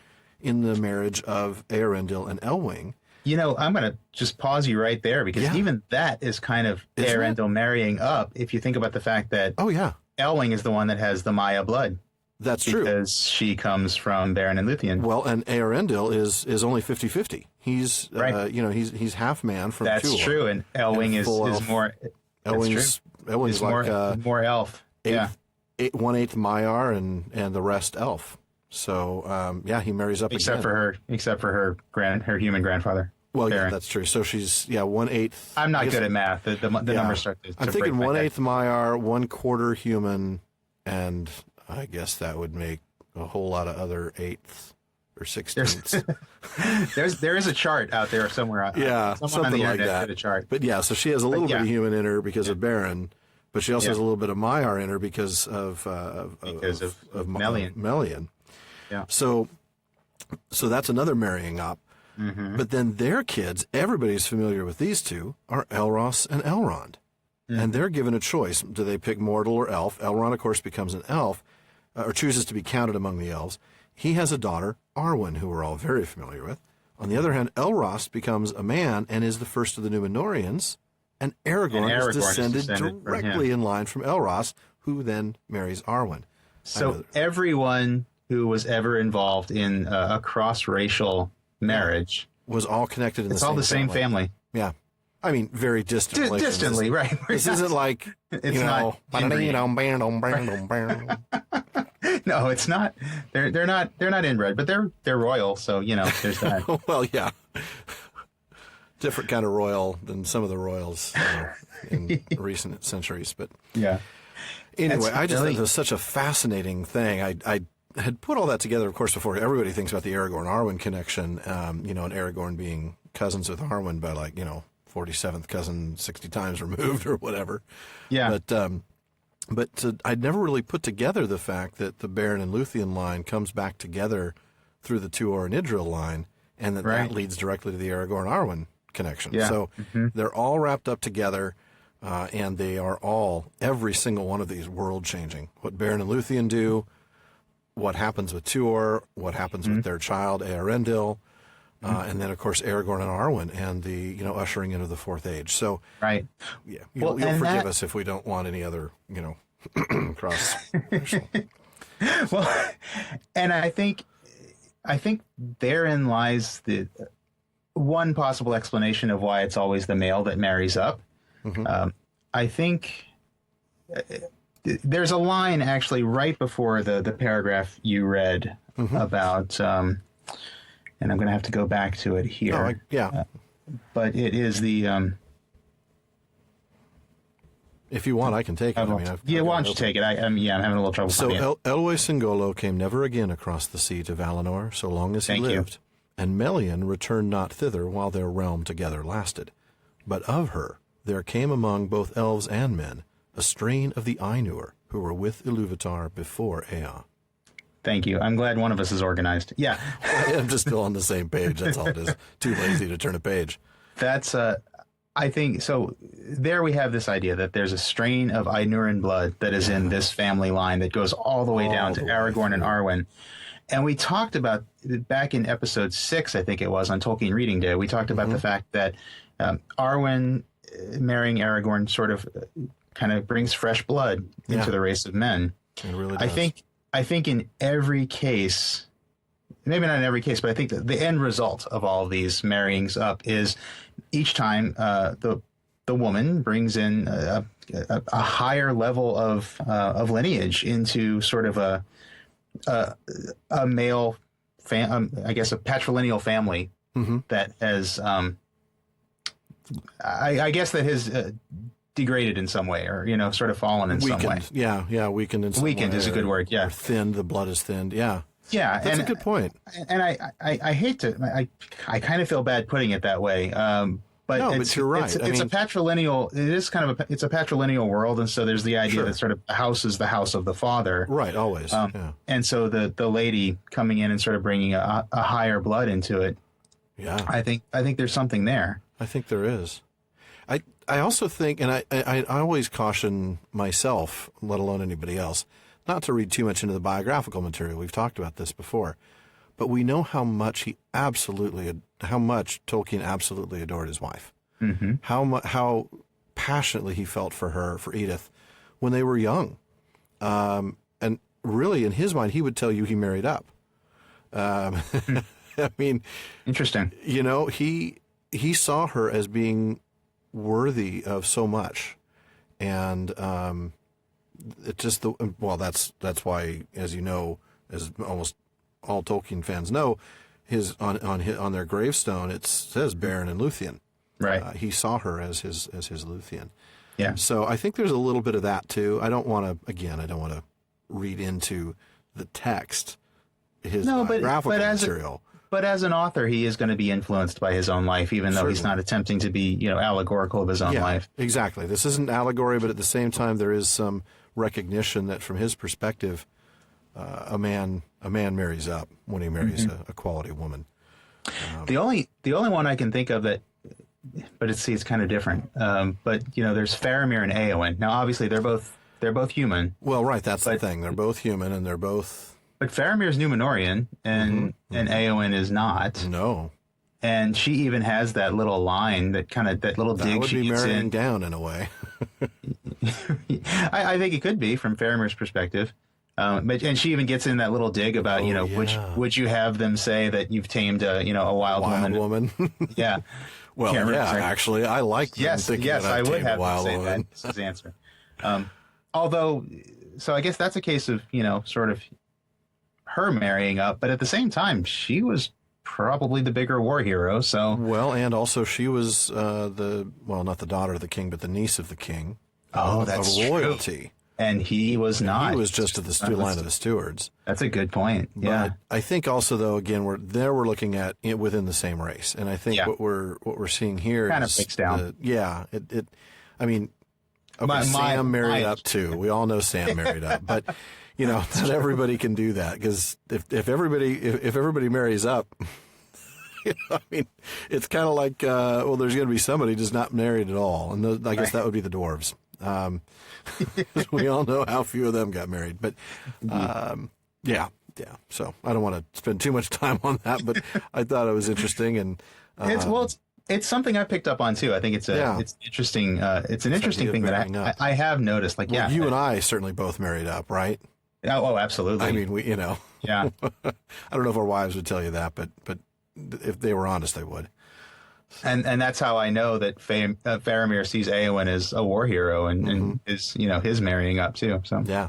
in the marriage of Eärendil and Elwing. I'm going to just pause you right there because even that is kind of Eärendil marrying up if you think about the fact that Elwing is the one that has the Maya blood. That's true. Because she comes from Beren and Luthien. Well, and Eärendil is only 50-50. He's he's half man from That's Tuor. True, and Elwing is more. Elwing's like more elf. 1/8 Maiar and the rest elf. So he marries up except for her human grandfather. Well, Beren. yeah, that's true. So she's 1/8. I'm not good at math. The numbers start to. I'm thinking 1/8 Maiar, 1/4 human, and I guess that would make a whole lot of other 8ths or 16ths. There is a chart out there somewhere. Something on the like that. A chart. But so she has a little bit of human in her because of Beren, but she also has a little bit of Maiar in her because of Melian. Yeah. So that's another marrying up. But then their kids, everybody's familiar with these 2, are Elros and Elrond. And they're given a choice. Do they pick mortal or elf? Elrond, of course, becomes an elf, or chooses to be counted among the elves. He has a daughter, Arwen, who we're all very familiar with. On the other hand, Elrost becomes a man and is the first of the Númenóreans, and Aragorn is descended directly in line from Elrost, who then marries Arwen. So everyone who was ever involved in a cross-racial marriage was all connected in the same family. It's all the same family. Yeah. I mean, very distantly. Distantly, right. This isn't like, it's not No, it's not. They're not inbred, but they're royal, so there's that. Well, yeah. Different kind of royal than some of the royals in recent centuries, but yeah. Anyway, I just think it was such a fascinating thing. I had put all that together, of course, before everybody thinks about the Aragorn-Arwen connection, and Aragorn being cousins with Arwen by 47th cousin 60 times removed or whatever. Yeah. But I'd never really put together the fact that the Beren and Luthien line comes back together through the Tuor and Idril line, and that leads directly to the Aragorn-Arwen connection. Yeah. So they're all wrapped up together, and they are all, every single one of these, world-changing. What Beren and Luthien do, what happens with Tuor, what happens with their child, Eärendil, and then, of course, Aragorn and Arwen and the, ushering into the Fourth Age. So, yeah, you'll forgive us if we don't want any other, cross. Well, and I think therein lies the one possible explanation of why it's always the male that marries up. I think there's a line actually right before the paragraph you read about, and I'm going to have to go back to it here. But it is the... if you want, I can take it. Why don't you take it? I'm having a little trouble. So Elwë Singolo came never again across the sea to Valinor, so long as he lived, and Melian returned not thither while their realm together lasted. But of her there came among both elves and men a strain of the Ainur, who were with Ilúvatar before Ea. Thank you. I'm glad one of us is organized. Yeah. I'm just still on the same page. That's all it is. Too lazy to turn a page. That's, I think, so there we have this idea that there's a strain of Ainuran blood that is in this family line that goes all the way down to Aragorn and Arwen. And we talked about, back in episode 6, I think it was, on Tolkien Reading Day, we talked about the fact that Arwen marrying Aragorn sort of kind of brings fresh blood into the race of men. It really does. I think in every case, maybe not in every case, but I think that the end result of all of these marryings up is each time the woman brings in a higher level of lineage into sort of a male, I guess a patrilineal family that has, I guess that has degraded in some way, or sort of fallen in some way. Yeah, weakened in some way. Weakened is a good word. Yeah, or thinned. The blood is thinned. Yeah, that's a good point. And I hate to. I kind of feel bad putting it that way. But you're right. It's a patrilineal. It is kind of it's a patrilineal world, and so there's the idea that sort of the house is the house of the father. Right. Always. And so the lady coming in and sort of bringing a higher blood into it. Yeah. I think there's something there. I think there is. I also think, and I always caution myself, let alone anybody else, not to read too much into the biographical material. We've talked about this before, but we know how much Tolkien absolutely adored his wife. How passionately he felt for her, for Edith, when they were young, and really in his mind, he would tell you he married up. I mean, interesting. He saw her as being worthy of so much, and it just that's why, as you know, as almost all Tolkien fans know, on their gravestone it says Beren and Luthien. Right. He saw her as his Luthien. Yeah. So I think there's a little bit of that too. I don't want to read into the text his biographical material. But as an author, he is going to be influenced by his own life, even though he's not attempting to be, allegorical of his own life. Exactly. This isn't allegory, but at the same time, there is some recognition that, from his perspective, a man marries up when he marries a quality woman. The only one I can think of that, but it's kind of different. But there's Faramir and Éowyn. Now, obviously, they're both human. Well, right. That's the thing. They're both human, and they're both. But Faramir's Númenórean, and Éowyn is not. No. And she even has that little line, that little dig. That would she be gets marrying in. down in a way. I think it could be from Faramir's perspective. And she even gets in that little dig about, would you have them say that you've tamed a wild woman? Yeah. Well, actually, I like them yes, thinking yes, that I've I would tamed have a wild them say woman. that. This is the answer. Although, so I guess that's a case of, sort of her marrying up, but at the same time, she was probably the bigger war hero. So well, and also she was not the daughter of the king, but the niece of the king. That's of royalty. True. And he was not. He was just of the line of the stewards. That's a good point. Yeah. But I think also, though, again, we're looking at it within the same race, and I think what we're seeing here kind of breaks down. I mean, okay, Sam married up too. We all know Sam married up, but not everybody can do that, because if everybody marries up, I mean, it's kind of like there's going to be somebody just not married at all, and I guess that would be the dwarves. We all know how few of them got married, but yeah. So I don't want to spend too much time on that, but I thought it was interesting, and it's something I picked up on too. I think it's interesting. It's an interesting thing that I have noticed. Like, you and I certainly both married up, right? Oh, absolutely. I mean, Yeah. I don't know if our wives would tell you that, but if they were honest, they would. And that's how I know that Faramir sees Éowyn as a war hero, and is his marrying up too. So yeah.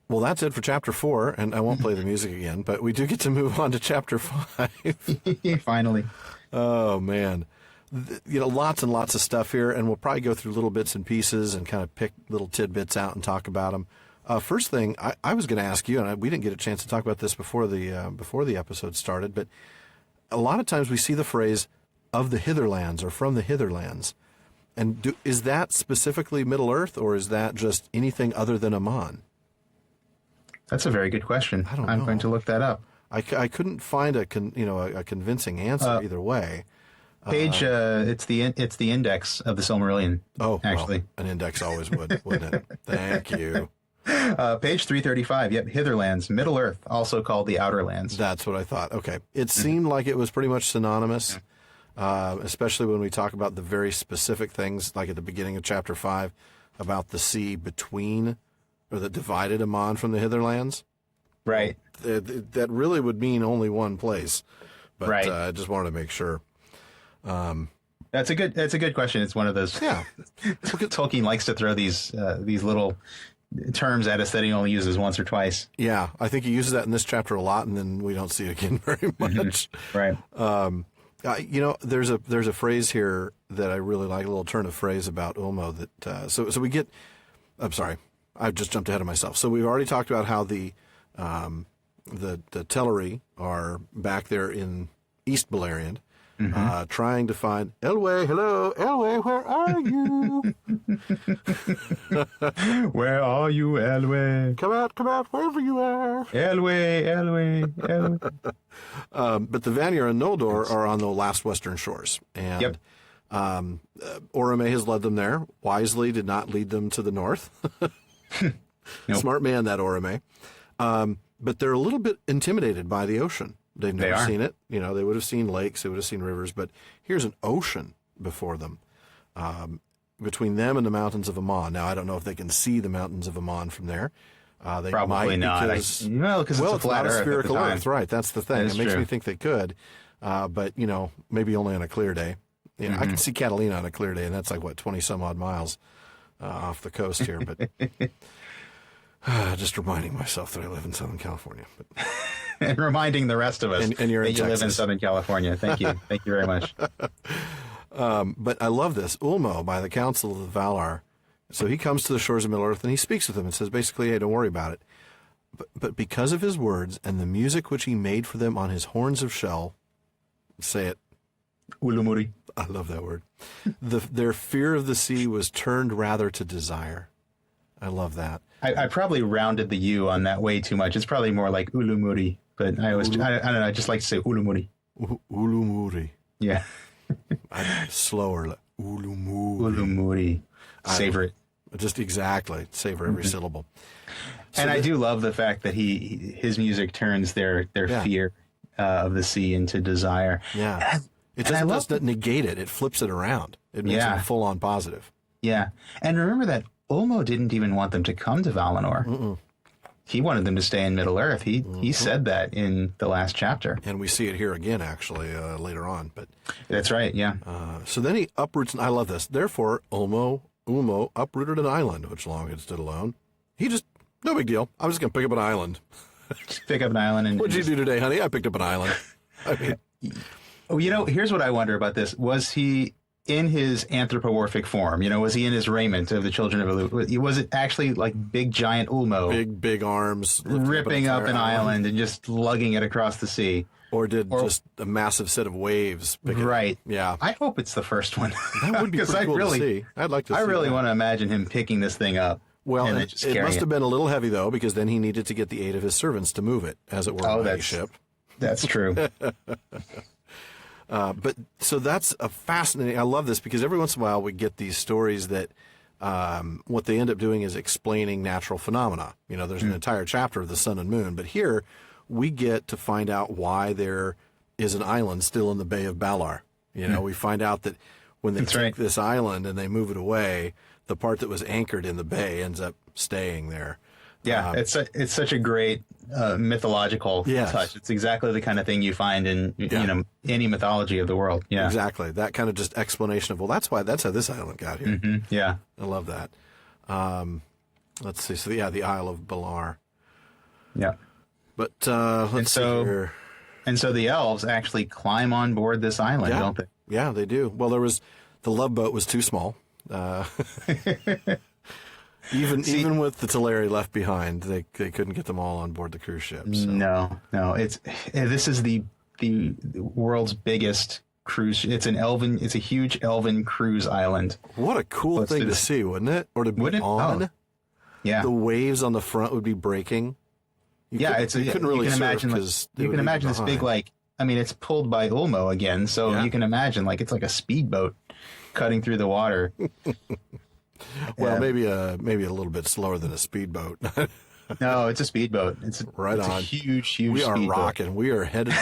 Well, that's it for chapter 4, and I won't play the music again, but we do get to move on to chapter 5. Finally. Oh man, lots and lots of stuff here, and we'll probably go through little bits and pieces and kind of pick little tidbits out and talk about them. First thing, I was going to ask you, and we didn't get a chance to talk about this before the episode started, but a lot of times we see the phrase "of the Hitherlands" or "from the Hitherlands," and is that specifically Middle Earth, or is that just anything other than Aman? That's a very good question. I don't know. I'm going to look that up. I couldn't find a convincing answer either way. Page, it's the index of the Silmarillion. Oh, actually, well, an index always would, wouldn't it? Thank you. Page 335. Yep, Hitherlands, Middle Earth, also called the Outer Lands. That's what I thought. Okay, it seemed like it was pretty much synonymous, especially when we talk about the very specific things, like at the beginning of chapter 5, about the sea between, or that divided Aman from the Hitherlands. Right. That really would mean only one place, but right. I just wanted to make sure. That's a good question. It's one of those. Yeah. Tolkien likes to throw these little terms at us that he only uses once or twice. Yeah, I think he uses that in this chapter a lot, and then we don't see it again very much. Right. There's a phrase here that I really like, a little turn of phrase about Ulmo that. So we get. I'm sorry, I've just jumped ahead of myself. So we've already talked about how the Telerin are back there in East Beleriand. Trying to find Elwë. Hello, Elwë, where are you? Where are you, Elwë? Come out, wherever you are. Elwë. But the Vanir and Noldor are on the last western shores, and Orome has led them there. Wisely did not lead them to the north. Nope. Smart man, that Orome. But they're a little bit intimidated by the ocean. They've never seen it. They would have seen lakes, they would have seen rivers, but here's an ocean before them, between them and the mountains of Aman. Now, I don't know if they can see the mountains of Aman from there. They probably might, not. Because it's a flat Earth. Spherical Earth, right? That's the thing. It makes true. me think they could, but maybe only on a clear day. I can see Catalina on a clear day, and that's like 20 some odd miles off the coast here, but. Just reminding myself that I live in Southern California. But. And reminding the rest of us and you're that in you Texas. live in Southern California. Thank you. Thank you very much. But I love this. Ulmo, by the council of the Valar. So he comes to the shores of Middle-earth and he speaks with them and says basically, hey, don't worry about it. But because of his words and the music which he made for them on his horns of shell, say it. Ulumuri. I love that word. Their fear of the sea was turned rather to desire. I love that. I probably rounded the U on that way too much. It's probably more like Ulumuri, but I don't know. I just like to say Ulumuri. Ulumuri. Yeah. Slower. Like, Ulumuri. Ulumuri. Savor it. Just exactly. Savor every syllable. So and I do love the fact that his music turns their fear of the sea into desire. Yeah. It doesn't negate it. It flips it around. It makes it full on positive. Yeah. And remember that Ulmo didn't even want them to come to Valinor. Mm-mm. He wanted them to stay in Middle-earth. He said that in the last chapter. And we see it here again, actually, later on. But that's right, yeah. So then he uproots, and I love this. Therefore, Ulmo uprooted an island, which long had stood alone. He just, no big deal. I'm just going to pick up an island. Just pick up an island. And what'd you do today, honey? I picked up an island. I mean... Oh, here's what I wonder about this. Was he in his anthropomorphic form? Was he in his raiment of the children of Elu? Was it actually like big giant Ulmo? Big arms. Ripping up an island and just lugging it across the sea? Or just a massive set of waves? Right. Yeah. I hope it's the first one. That would be pretty cool to see. I'd like to see I really that. want to imagine him picking this thing up. Well, it must have been a little heavy, though, because then he needed to get the aid of his servants to move it, as it were, on a ship. That's true. But so that's a fascinating. I love this because every once in a while we get these stories that what they end up doing is explaining natural phenomena. There's an entire chapter of the sun and moon, but here we get to find out why there is an island still in the Bay of Valar. We find out that when they take this island and they move it away, the part that was anchored in the bay ends up staying there. Yeah, it's such a great mythological touch. It's exactly the kind of thing you find in any mythology of the world. Yeah, exactly. That kind of just explanation of that's how this island got here. Mm-hmm. Yeah, I love that. Let's see. So the Isle of Valar. Yeah, but let's see here. And so the elves actually climb on board this island, don't they? Yeah, they do. Well, the love boat was too small. Even with the Telerin left behind, they couldn't get them all on board the cruise ship. So. No. This is the world's biggest cruise. It's a huge elven cruise island. What a cool thing to see, wouldn't it? Or to be on. Oh. Yeah. The waves on the front would be breaking. You couldn't really surf because you can imagine this big it's pulled by Ulmo again, so you can imagine it's like a speedboat cutting through the water. Well, maybe a little bit slower than a speedboat. No, it's a speedboat. It's on. A huge We are speedboat. rocking. We are headed.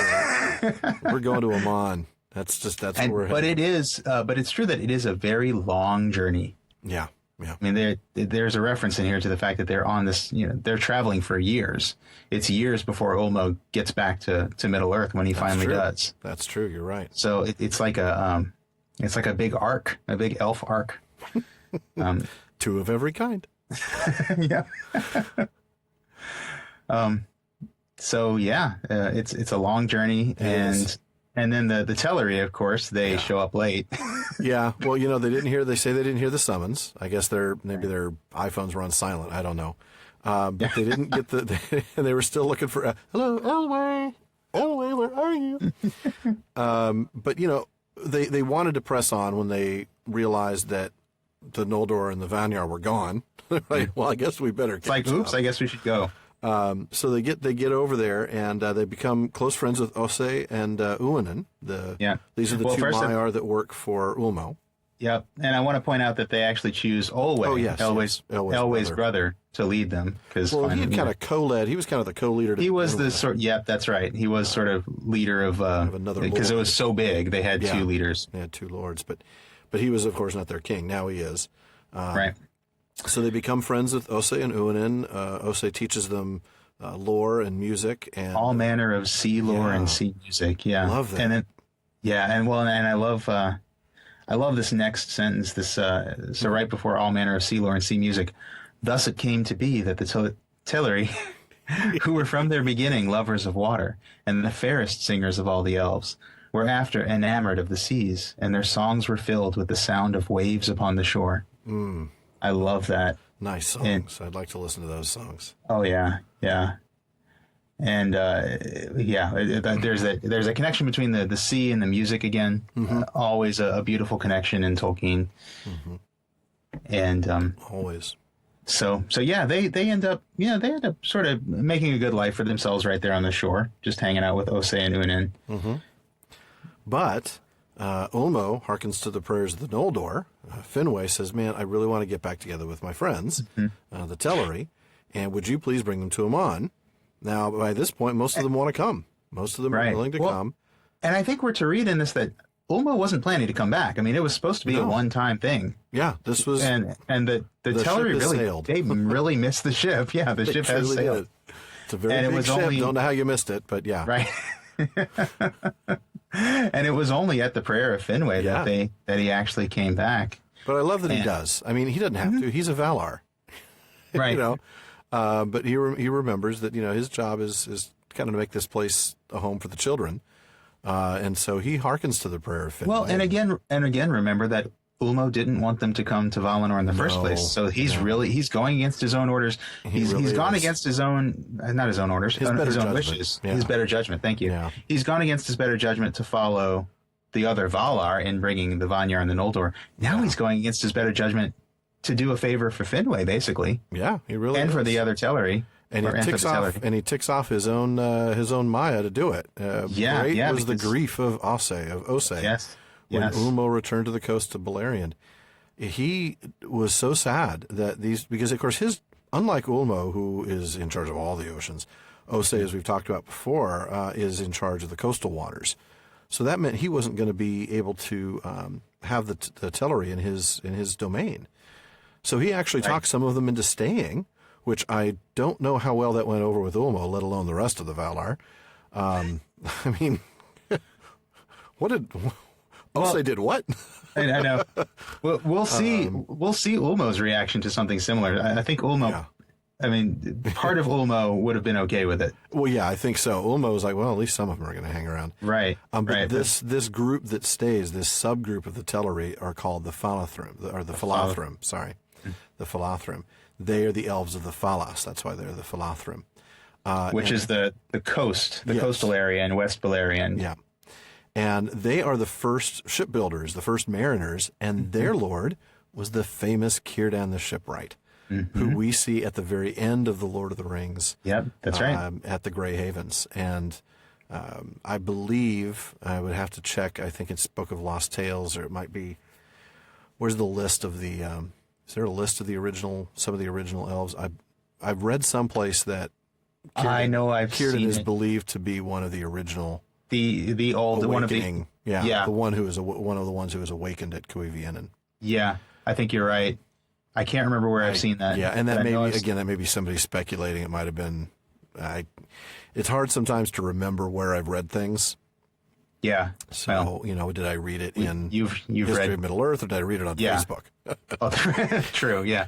We're going to Aman. That's where we're headed. But it's true that it is a very long journey. Yeah. I mean, there's a reference in here to the fact that they're on this. They're traveling for years. It's years before Ulmo gets back to Middle Earth when he finally does. That's true. You're right. So it's like a big arc, a big elf arc. Two of every kind. Yeah. So it's a long journey, and then the Telerin, of course, they show up late. Yeah. Well, they say they didn't hear the summons. I guess maybe their iPhones were on silent. I don't know. But they didn't get they were still looking for hello, Elway, where are you? But they wanted to press on when they realized that the Noldor and the Vanyar were gone. Right? Well, I guess we better. It's oops, I guess we should go. So they get over there, and they become close friends with Ose and Uinen. These are the two Maiar that work for Ulmo. Yep, and I want to point out that they actually choose Olwe, Elway's brother, to lead them. He had kind of co-led. He was kind of the co-leader. He was the sort. Yep, that's right. He was sort of leader of another, because it was so big. They had two leaders. They had two lords, but he was, of course, not their king. Now he is. Right. So they become friends with Ose and Uinen. Ose teaches them lore and music and all manner of sea lore and sea music. Yeah, love that. And then, and I love this next sentence. So right before all manner of sea lore and sea music, thus it came to be that the Telerin, who were from their beginning lovers of water and the fairest singers of all the elves, were after enamored of the seas, and their songs were filled with the sound of waves upon the shore. Mm. I love that. Nice songs. I'd like to listen to those songs. Oh yeah. And there's a connection between the sea and the music again. Mm-hmm. Always a beautiful connection in Tolkien. Mm-hmm. And always. So they end up sort of making a good life for themselves right there on the shore, just hanging out with Ose and Uinen. Mm-hmm. But Ulmo hearkens to the prayers of the Noldor. Finwë says, "Man, I really want to get back together with my friends, the Telerin, and would you please bring them to Aman?" Now, by this point, most of them want to come. Most of them are willing to come. And I think we're to read in this that Ulmo wasn't planning to come back. I mean, it was supposed to be a one-time thing. Yeah, this was... And the Telerin really missed the ship. Yeah, the ship has sailed. It's a very big ship. Don't know how you missed it, but yeah. Right. And it was only at the prayer of Finwë that he actually came back. But I love that he does. I mean, he doesn't have to. He's a Valar. Right. But he remembers that, his job is kind of to make this place a home for the children. And so he hearkens to the prayer of Finwë. Well, and again, remember that Ulmo didn't want them to come to Valinor in the first place. So he's going against his own orders. He's gone against his own, not his own orders, his own wishes. Yeah. His better judgment. Thank you. Yeah. He's gone against his better judgment to follow the other Valar in bringing the Vanyar and the Noldor. Now he's going against his better judgment to do a favor for Finwë, basically. Yeah, he really and is. for the other Teleri. And he ticks off his own Maya to do it. Great was the grief of Osei. Yes. When Ulmo returned to the coast of Beleriand. He was so sad that because of course unlike Ulmo, who is in charge of all the oceans, Osei, as we've talked about before, is in charge of the coastal waters. So that meant he wasn't going to be able to have the Teleri in his domain. So he actually talked some of them into staying, which I don't know how well that went over with Ulmo, let alone the rest of the Valar. I mean, Osei did what? I know. We'll see. We'll see Ulmo's reaction to something similar. I think Ulmo. Yeah. I mean, part of Ulmo would have been okay with it. Well, yeah, I think so. Ulmo was like, well, at least some of them are going to hang around. Right. But this group that stays, this subgroup of the Teleri, are called the Falathrim, or the Falathrim. Sorry, the Falathrim. They are the elves of the Falas. That's why they're the Falathrim. Which is the coast, coastal area in West Beleriand. Yeah. And they are the first shipbuilders, the first mariners, and their lord was the famous Círdan the shipwright, who we see at the very end of The Lord of the Rings. Yep, that's right. At the Grey Havens. And I believe, I would have to check, I think it's Book of Lost Tales, or it might be, where's the list of the, is there a list of some of the original elves? I've read someplace that Círdan is believed to be one of the original the old awakening. The one who is one of the ones who was awakened at Cuiviénen. Yeah, I think you're right. I can't remember where I've seen that. Yeah, and that may be somebody speculating. It might have been. It's hard sometimes to remember where I've read things. Yeah. So did I read it in you've History read of Middle Earth, or did I read it on Facebook? True. Yeah.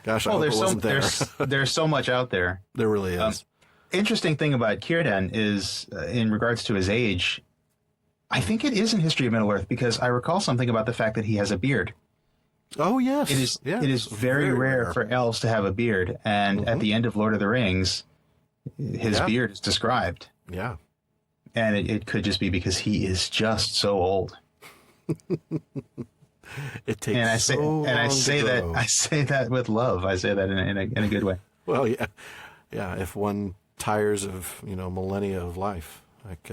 Gosh, I hope it wasn't there. There's so much out there. There really is. Interesting thing about Círdan is, in regards to his age, I think it is in History of Middle Earth, because I recall something about the fact that he has a beard. Oh, yes. It is very rare for elves to have a beard, and at the end of Lord of the Rings, his beard is described. Yeah. And it could just be because he is just so old. It takes long I say that with love. I say that in a good way. Well, yeah. Yeah, if one tires of, millennia of life, like,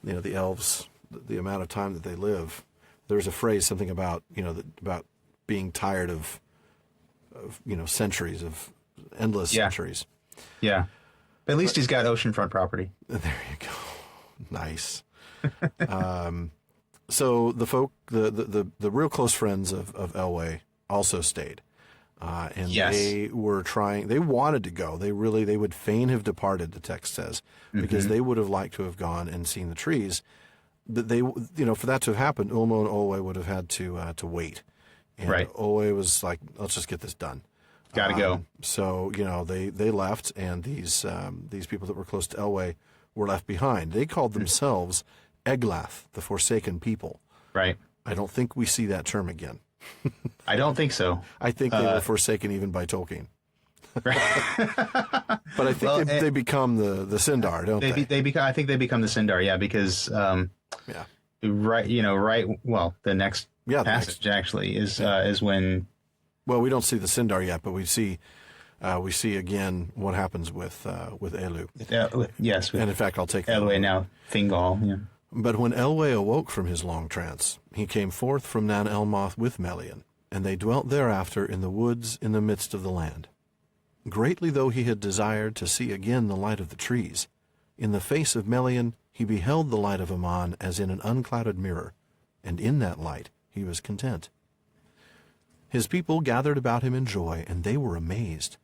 the elves, the amount of time that they live. There's a phrase, something about, about being tired of centuries, of endless centuries. Yeah. At least he's got oceanfront property. There you go. Nice. So the folk, the real close friends of Elwë also stayed. And they wanted to go. They would fain have departed, the text says, because they would have liked to have gone and seen the trees. But they, for that to have happened, Ulmo and Olwe would have had to wait. And Olwe was like, let's just get this done. Gotta go. So, they left, and these people that were close to Elwë were left behind. They called themselves Eglath, the Forsaken People. Right. I don't think we see that term again. I don't think so. I think they were forsaken even by Tolkien. But I think they become the Sindar, don't they? I think they become the Sindar, yeah, because the next passage actually is when. Well, we don't see the Sindar yet, but we see again what happens with Elu. Yes, and in fact, I'll take that. Elwë now, Thingol. Yeah. But when Elwë awoke from his long trance, he came forth from Nan Elmoth with Melian, and they dwelt thereafter in the woods in the midst of the land. Greatly though he had desired to see again the light of the trees, In the face of Melian, he beheld the light of Aman as in an unclouded mirror, and in that light he was content. His people gathered about him in joy, and they were amazed.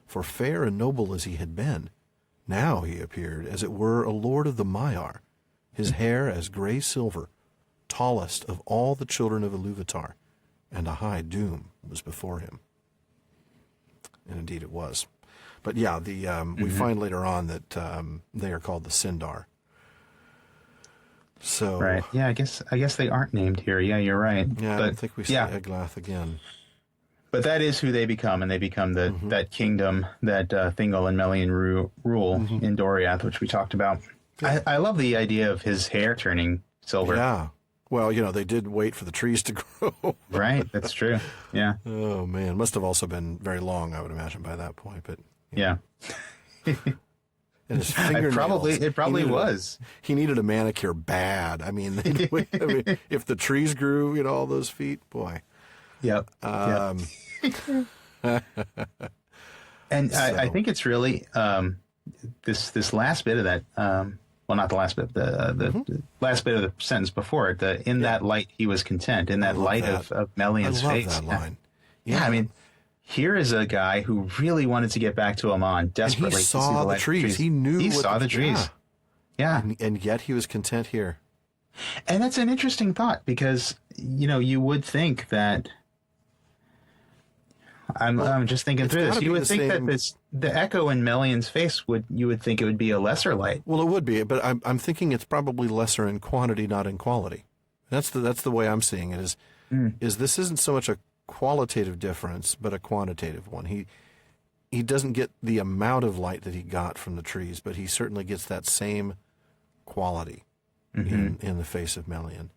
For fair and noble as he had been, now he appeared as it were a lord of the Maiar, his hair as gray silver, tallest of all the children of Iluvatar, and a high doom was before him. And indeed it was. But yeah, we find later on that they are called the Sindar. So right, yeah, I guess they aren't named here. Yeah, you're right. Yeah, I don't think we see Eglath again. But that is who they become, and they become that kingdom that Thingol and Melian rule in Doriath, which we talked about. Yeah. I love the idea of his hair turning silver. Yeah. Well, they did wait for the trees to grow. Right, that's true. Yeah. Oh, man. Must have also been very long, I would imagine, by that point. But yeah. And his fingernails. It probably was. He needed a manicure bad. I mean, if the trees grew, all those feet, boy. Yep. And I think it's really this last bit of that. Well, not the last bit. The last bit of the sentence before it. In that light, he was content. In that light of Melian's face. I love that line. Yeah, I mean, here is a guy who really wanted to get back to Aman desperately. And he saw the trees. He knew he saw the trees. Yeah. And yet he was content here. And that's an interesting thought because, you would think that I'm just thinking through this. You would think that the echo in Melian's face you would think it would be a lesser light. Well, it would be, but I'm thinking it's probably lesser in quantity, not in quality. That's the way I'm seeing it. Is this isn't so much a qualitative difference, but a quantitative one. He doesn't get the amount of light that he got from the trees, but he certainly gets that same quality in the face of Melian.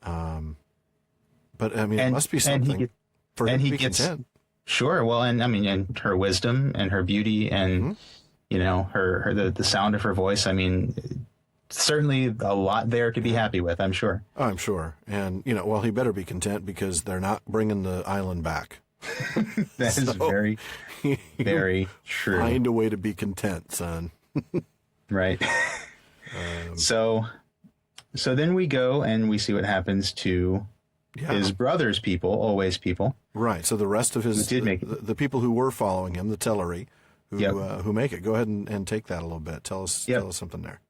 But I mean, it must be something for him to be content. Sure. Well, and I mean, and her wisdom and her beauty and her the sound of her voice. I mean, certainly a lot there to be happy with, I'm sure. I'm sure. And, well, he better be content because they're not bringing the island back. That is very, very true. Find a way to be content, son. Right. So then we go and we see what happens to his brother's people, Always people. Right. So the rest of the people who were following him, the Telerin, who make it. Go ahead and take that a little bit. Tell us something there.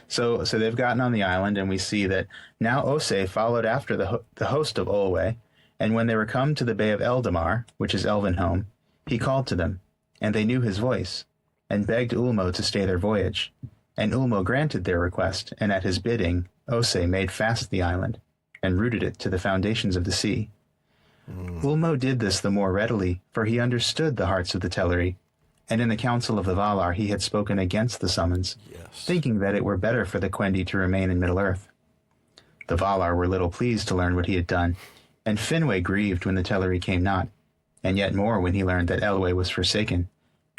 So they've gotten on the island, and we see that now Ose followed after the host of Olwe, and when they were come to the Bay of Eldamar, which is Elvenhome, he called to them, and they knew his voice, and begged Ulmo to stay their voyage. And Ulmo granted their request, and at his bidding Ose made fast the island, and rooted it to the foundations of the sea. Ulmo did this the more readily, for he understood the hearts of the Telerin, and in the council of the Valar he had spoken against the summons, thinking that it were better for the Quendi to remain in Middle-earth. The Valar were little pleased to learn what he had done, and Finwë grieved when the Telerin came not, and yet more when he learned that Elwë was forsaken,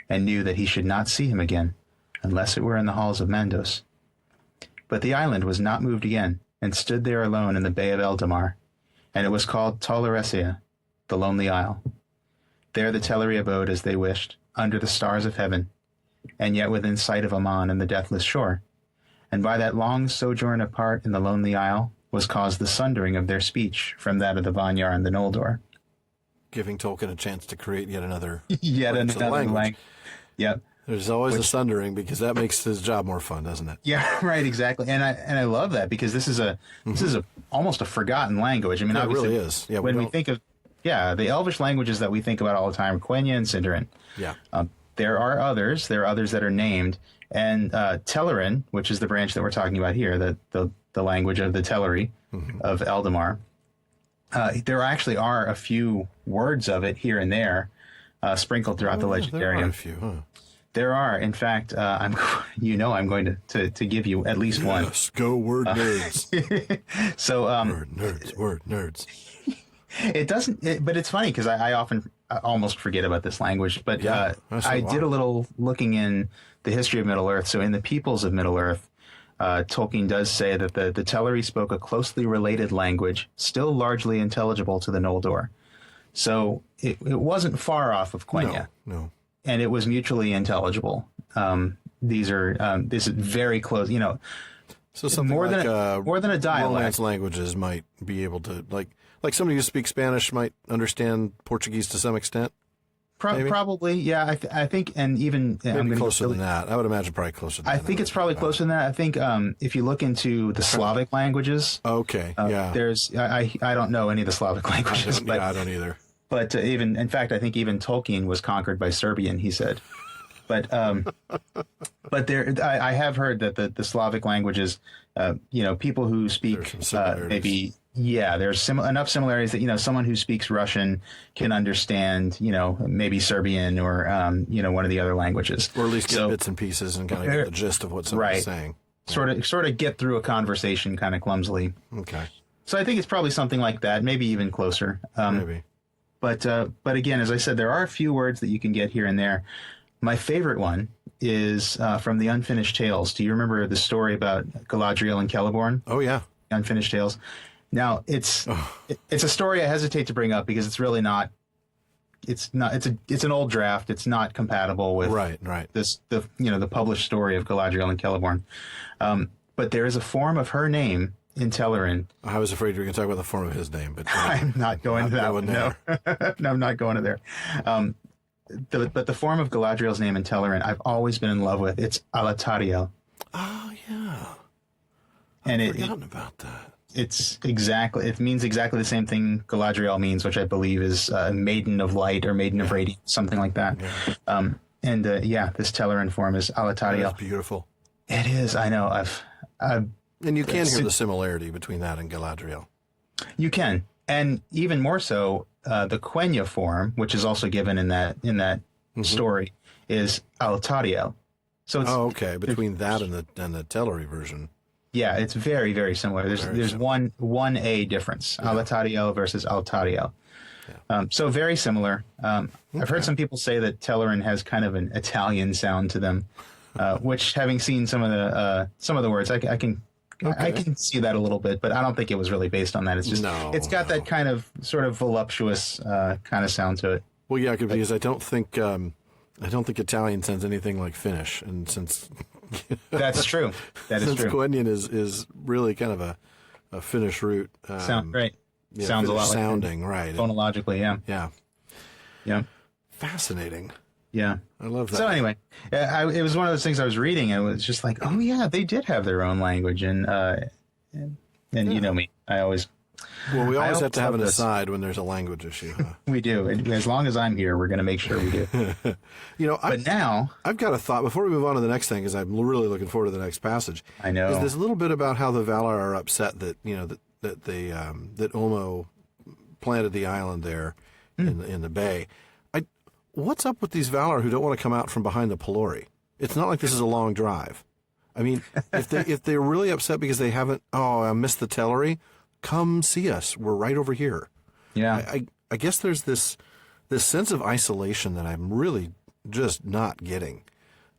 and knew that he should not see him again, unless it were in the halls of Mandos. But the island was not moved again, and stood there alone in the Bay of Eldamar, and it was called Toleracia, the Lonely Isle. There the Telerin abode as they wished, under the stars of heaven, and yet within sight of Aman and the deathless shore. And by that long sojourn apart in the Lonely Isle was caused the sundering of their speech from that of the Vanyar and the Noldor. Giving Tolkien a chance to create yet another language. Yep. There's always a sundering because that makes his job more fun, doesn't it? Yeah, right, exactly. And I love that because this is almost a forgotten language. I mean, obviously, it really is. Yeah, when we think of the Elvish languages that we think about all the time, Quenya and Sindarin. Yeah. There are others. There are others that are named. And Telerin, which is the branch that we're talking about here, the language of the Telerin of Eldamar, there actually are a few words of it here and there sprinkled throughout the Legendarium. There are a few, huh? There are. In fact, I'm going to give you at least one. Yes, go word nerds. So word nerds. It doesn't, but it's funny because I often almost forget about this language. But I did a little looking in the history of Middle-earth. So in the peoples of Middle-earth, Tolkien does say that the Telerin spoke a closely related language, still largely intelligible to the Noldor. So it wasn't far off of Quenya. No. And it was mutually intelligible. These are this is very close. So something more like than a dialect. Romance languages might be able to like somebody who speaks Spanish might understand Portuguese to some extent. Probably, yeah. I think, and even maybe closer than that. I would imagine probably closer than that. I think it's probably closer than that. I think if you look into the Slavic languages, okay, yeah. There's I don't know any of the Slavic languages, but I don't either. But even in fact, I think even Tolkien was conquered by Serbian. He said, but there I have heard that the Slavic languages, people who speak maybe. Yeah, there's enough similarities that, someone who speaks Russian can understand, maybe Serbian or, one of the other languages. Or at least get bits and pieces and kind of get the gist of what somebody's saying. Sort of get through a conversation kind of clumsily. Okay. So I think it's probably something like that, maybe even closer. Maybe. But again, as I said, there are a few words that you can get here and there. My favorite one is from the Unfinished Tales. Do you remember the story about Galadriel and Celeborn? Oh, yeah. Unfinished Tales. Now it's a story I hesitate to bring up because it's really not. It's an old draft. It's not compatible with the published story of Galadriel and Celeborn. But there is a form of her name in Telerin. I was afraid you were going to talk about the form of his name, but I'm not going to that one. No, no, I'm not going to there. But the form of Galadriel's name in Telerin, I've always been in love with. It's Alatariel. Oh yeah, I've forgotten about that. It means exactly the same thing Galadriel means, which I believe is maiden of light or maiden of radiance, something like that. Yeah. This Telerin form is Alatariel. That's beautiful. It is. I know. And you can hear the similarity between that and Galadriel. You can, and even more so, the Quenya form, which is also given in that story, is Alatariel. So it's, okay. Between that and the Telerin version. Yeah, it's very, very similar. There's one A difference. Yeah. Alatariel versus Altariel. Yeah. So very similar. I've heard some people say that Telerin has kind of an Italian sound to them, which, having seen some of the words, I can see that a little bit, but I don't think it was really based on that. It's just it's got that kind of sort of voluptuous kind of sound to it. Well, yeah, because I don't think Italian sounds anything like Finnish, and since that's true. That is true. Quenya is really kind of a Finnish root. Sounds right. Yeah, sounds a lot like sounding, right? Phonologically, yeah. Yeah. Fascinating. Yeah. I love that. So anyway, it was one of those things I was reading, and it was just like, oh yeah, they did have their own language, and you know me, I always. Well, we always have to have an aside when there's a language issue. Huh? We do. As long as I'm here, we're going to make sure we do. But now I've got a thought before we move on to the next thing, because I'm really looking forward to the next passage. I know. Is this a little bit about how the Valar are upset that that Ulmo planted the island there in the bay. What's up with these Valar who don't want to come out from behind the Pelori? It's not like this is a long drive. I mean, if they're really upset because they haven't, I missed the Telerin, come see us. We're right over here. Yeah. I guess there's this sense of isolation that I'm really just not getting.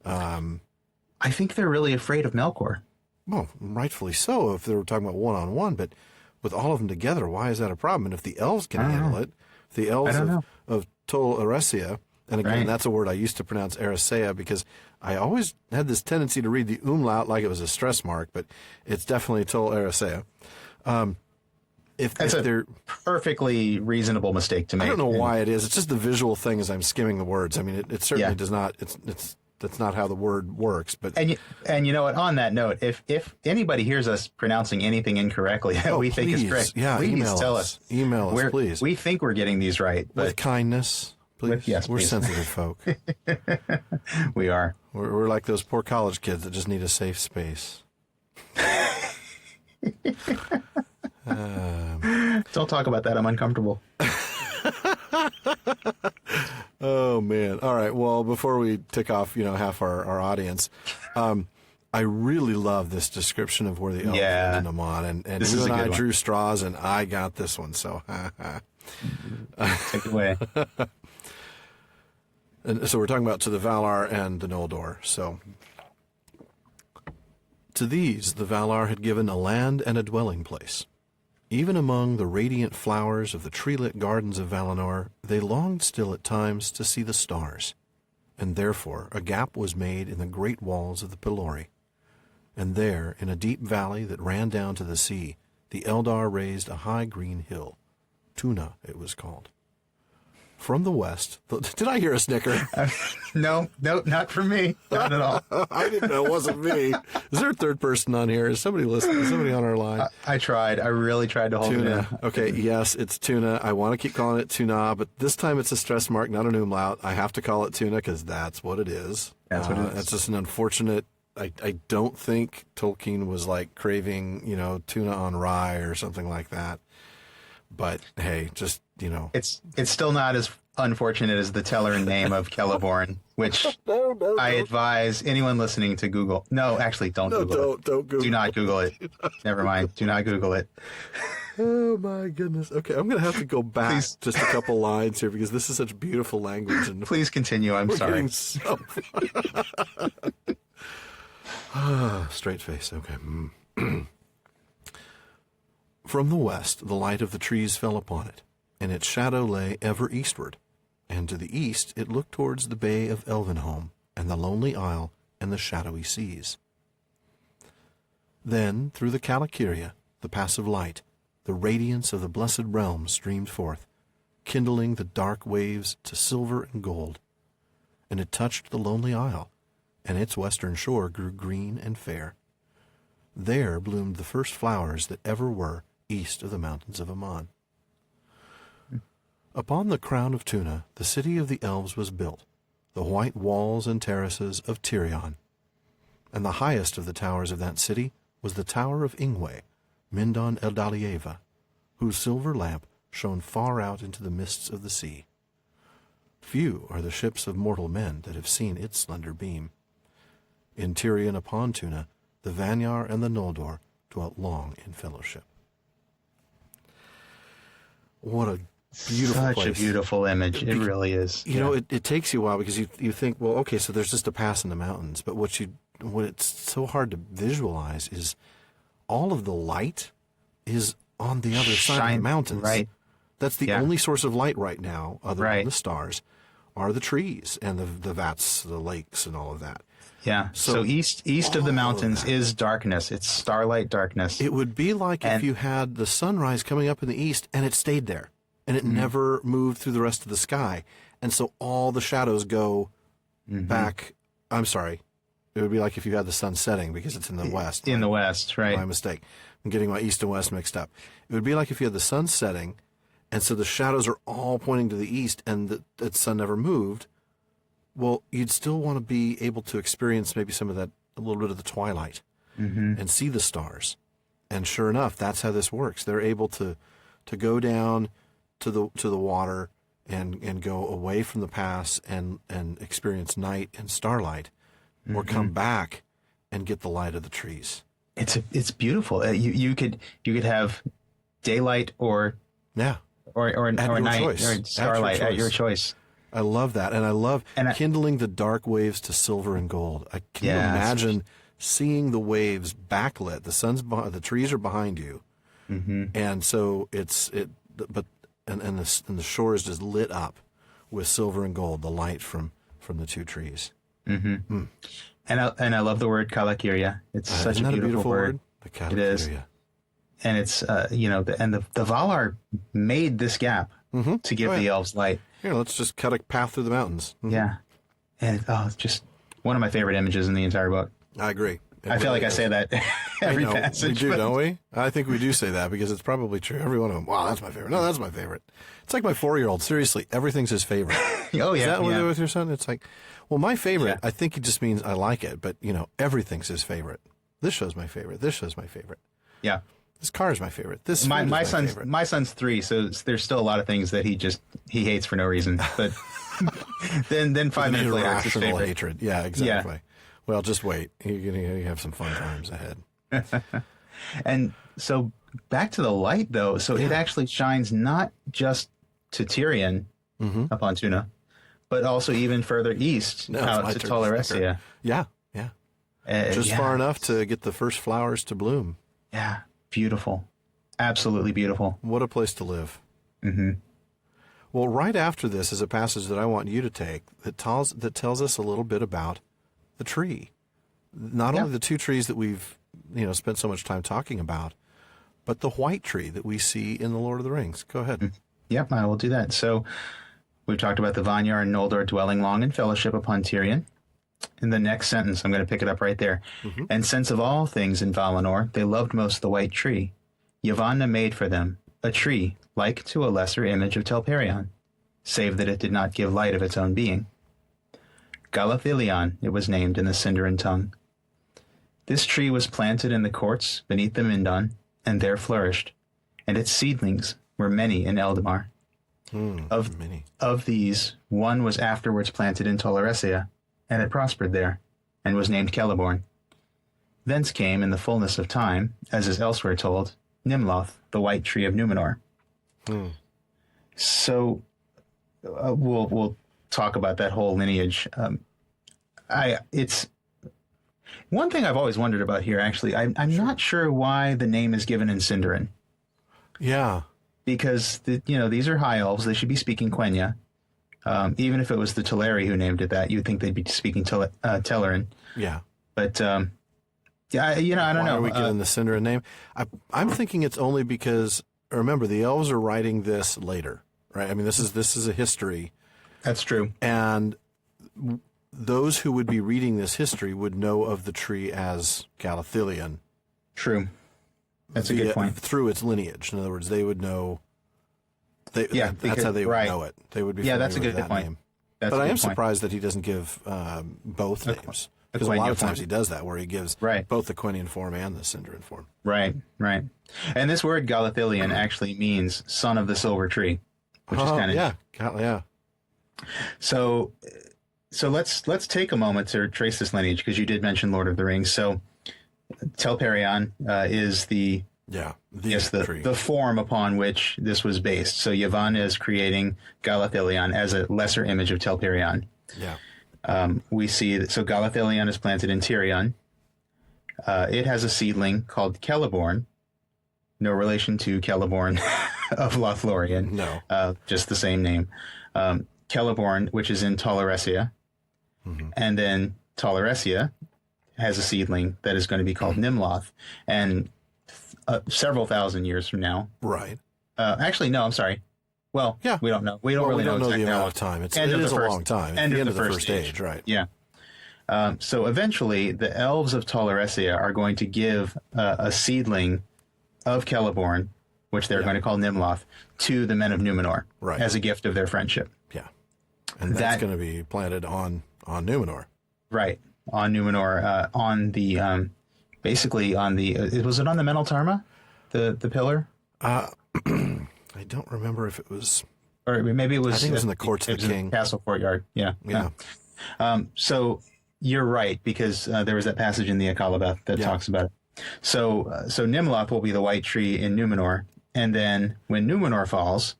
I think they're really afraid of Melkor. Well, rightfully so if they were talking about one-on-one, but with all of them together, why is that a problem? And if the elves can handle it, if the elves of Tol Eressëa, and again, that's a word I used to pronounce Eressëa because I always had this tendency to read the umlaut like it was a stress mark, but it's definitely Tol Eressëa. That's a perfectly reasonable mistake to make. I don't know why it is. It's just the visual thing as I'm skimming the words. I mean, it certainly does not. That's not how the word works. But and you know what? On that note, if anybody hears us pronouncing anything incorrectly that we think is correct, please tell us. Email us, please. We think we're getting these right, but with kindness, please. We're please. Sensitive folk. We are. We're like those poor college kids that just need a safe space. Don't talk about that. I'm uncomfortable. Oh man! All right. Well, before we tick off, half our audience, I really love this description of where the elves live in Aman, and you and I drew straws, and I got this one. So, take it away. And so we're talking about to the Valar and the Noldor. So, to these the Valar had given a land and a dwelling place. Even among the radiant flowers of the tree-lit gardens of Valinor, they longed still at times to see the stars. and therefore a gap was made in the great walls of the Pelori. And there, in a deep valley that ran down to the sea, the Eldar raised a high green hill. Túna, it was called. From the west... Did I hear a snicker? No, not for me. Not at all. I didn't know it wasn't me. Is there a third person on here? Is somebody listening? Is somebody on our line? I tried. I really tried to hold Túna. it in. Okay, yes, it's Túna. I want to keep calling it Túna, but this time it's a stress mark, not an umlaut. I have to call it Túna because that's what it is. That's what it is. It's just an unfortunate... I don't think Tolkien was like craving, tuna on rye or something like that. But hey, just, It's still not as unfortunate as the Telerin name of Celeborn, which I advise anyone listening to Google. No, actually, don't Google it. Don't Google. Do not Google it. Never mind. Do not Google it. Oh my goodness. Okay, I'm going to have to go back just a couple lines here because this is such beautiful language. And Please continue. I'm sorry. Straight face. Okay. From the west, the light of the trees fell upon it, and its shadow lay ever eastward. And to the east it looked towards the bay of Elvenholm, and the lonely isle, and the shadowy seas. Then, through the Calakiria, the passive light, the radiance of the blessed realm streamed forth, kindling the dark waves to silver and gold. And it touched the lonely isle, and its western shore grew green and fair. There bloomed the first flowers that ever were east of the mountains of Aman. Upon the crown of Túna, the city of the elves was built, the white walls and terraces of Tirion. And the highest of the towers of that city was the tower of Ingwe, Mindon Eldalieva, whose silver lamp shone far out into the mists of the sea. Few are the ships of mortal men that have seen its slender beam. In Tirion upon Túna, the Vanyar and the Noldor dwelt long in fellowship. What a beautiful place. Such a beautiful image. It really is. You know, it takes you a while because you think, well, okay, so there's just a pass in the mountains. But what it's so hard to visualize is all of the light is on the other side of the mountains. Right. That's the only source of light right now, other than the stars, are the trees and the vats, the lakes, and all of that. Yeah. So east of the mountains is darkness. It's starlight darkness. It would be like if you had the sunrise coming up in the east and it stayed there and it never moved through the rest of the sky. And so all the shadows go back. I'm sorry. It would be like if you had the sun setting because it's in the west. In the west, right. My mistake. I'm getting my east and west mixed up. It would be like if you had the sun setting and so the shadows are all pointing to the east and the sun never moved. Well, you'd still want to be able to experience maybe some of that, a little bit of the twilight and see the stars. And sure enough, that's how this works. They're able to go down to the water and go away from the pass and experience night and starlight, or come back and get the light of the trees. It's beautiful. You could have daylight or night choice. or starlight at your choice. I love that, and I love kindling the dark waves to silver and gold. Can you imagine seeing the waves backlit? The trees are behind you, and so the shore is just lit up with silver and gold, the light from the two trees. And I love the word Calakiria. It's such a beautiful word. The Calakiria. It is, and it's the Valar made this gap to give the elves light. Here, let's just cut a path through the mountains. Yeah. And it's just one of my favorite images in the entire book. I agree. I feel like I say that every passage. We do, don't we? I think we do say that because it's probably true. Every one of them. Wow, that's my favorite. No, that's my favorite. It's like my 4-year-old. Seriously, everything's his favorite. Oh, yeah. Is that what you do with your son? It's like, well, my favorite, I think it just means I like it, but, everything's his favorite. This show's my favorite. This show's my favorite. Yeah. This car is my favorite. This my son's favorite. My son's 3, so there's still a lot of things that he hates for no reason. But then 5 minutes later, it's his favorite. Hatred. Yeah, exactly. Yeah. Well, just wait. You're gonna have some fun times ahead. And so back to the light, though. So it actually shines not just to Tirion upon Túna, but also even further east out to Tolerancia. Yeah. Just far enough to get the first flowers to bloom. Yeah. Beautiful. Absolutely beautiful. What a place to live. Well, right after this is a passage that I want you to take that tells us a little bit about the tree. Not only the two trees that we've spent so much time talking about, but the white tree that we see in The Lord of the Rings. Go ahead. Yep, I will do that. So we've talked about the Vanyar and Noldor dwelling long in fellowship upon Tirion. In the next sentence, I'm going to pick it up right there. And since of all things in Valinor, they loved most the white tree, Yavanna made for them a tree like to a lesser image of Telperion, save that it did not give light of its own being. Galathilion it was named in the Sindarin tongue. This tree was planted in the courts beneath the Mindon, and there flourished, and its seedlings were many in Eldamar. Of these, one was afterwards planted in Tolaressia, and it prospered there, and was named Celeborn. Thence came, in the fullness of time, as is elsewhere told, Nimloth, the white tree of Numenor. So we'll talk about that whole lineage. It's one thing I've always wondered about here. Actually, I'm not sure why the name is given in Sindarin. Yeah, because these are high elves; they should be speaking Quenya. Even if it was the Teleri who named it that, you'd think they'd be speaking Telerin. Yeah, but I don't know. Why are we given the Sindarin name? I'm thinking it's only because, remember, the elves are writing this later, right? I mean, this is a history. That's true. And those who would be reading this history would know of the tree as Galathilion. True. That's a good point. Through its lineage. In other words, they would know. That's how they would know it. They would be familiar that's a good with that point. name. That's but a I good am point. surprised that he doesn't give both names. Because a lot of times he does that, where he gives both the Quenya form and the Sindarin form. Right. And this word Galathilion actually means son of the silver tree, which is kind of yeah. So let's take a moment to trace this lineage, because you did mention Lord of the Rings. So Telperion is the form upon which this was based. So Yavanna is creating Galathilion as a lesser image of Telperion. Yeah. We see that, so Galathilion is planted in Tirion. It has a seedling called Celeborn. No relation to Celeborn of Lothlorien. No. Just the same name. Celeborn, which is in Tolaressia. And then Tolaressia has a seedling that is going to be called Nimloth. And several thousand years from now. Right. Actually, no, I'm sorry. Well, we don't know. We don't really know the exactly amount of time. It is a long time. It's the end of the first age, right? Yeah. So eventually, the elves of Tolaressia are going to give a seedling of Celeborn, which they're going to call Nimloth, to the men of Numenor as a gift of their friendship. Yeah. And that's going to be planted on Numenor. Right. On Numenor, on the basically on the was it on the Meneltarma, the pillar? I don't remember if it was, or maybe it was. I think it was in the courts of the king, castle courtyard. Yeah. So you're right, because there was that passage in the Akalabeth that talks about it. So Nimloth will be the white tree in Numenor, and then when Numenor falls,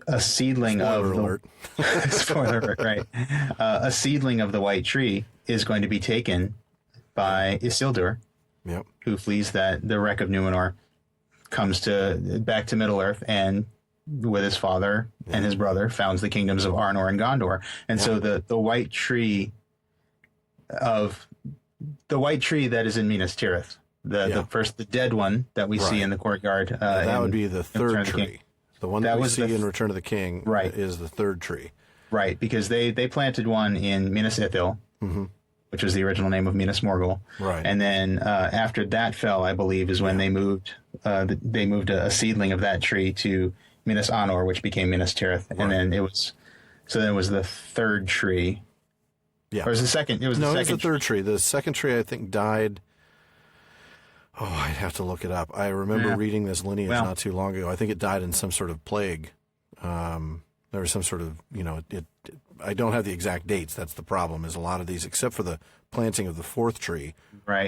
a seedling spoiler alert, right? A seedling of the white tree is going to be taken by Isildur, who flees the wreck of Numenor, comes back to Middle Earth, and with his father and his brother founds the kingdoms of Arnor and Gondor. And so the white tree that is in Minas Tirith, the dead one that we see in the courtyard. That would be the third tree. The one that we see in Return of the King is the third tree. Right, because they planted one in Minas Ithil, which was the original name of Minas Morgul. Right. And then after that fell, I believe, is when they moved a seedling of that tree to Minas Anor, which became Minas Tirith. And then it was the third tree. Yeah. Or was the second? It was the second. No, it was the third tree. The second tree, I think, died. Oh, I'd have to look it up. I remember reading this lineage not too long ago. I think it died in some sort of plague. There was some sort of, I don't have the exact dates. That's the problem, is a lot of these, except for the planting of the fourth tree,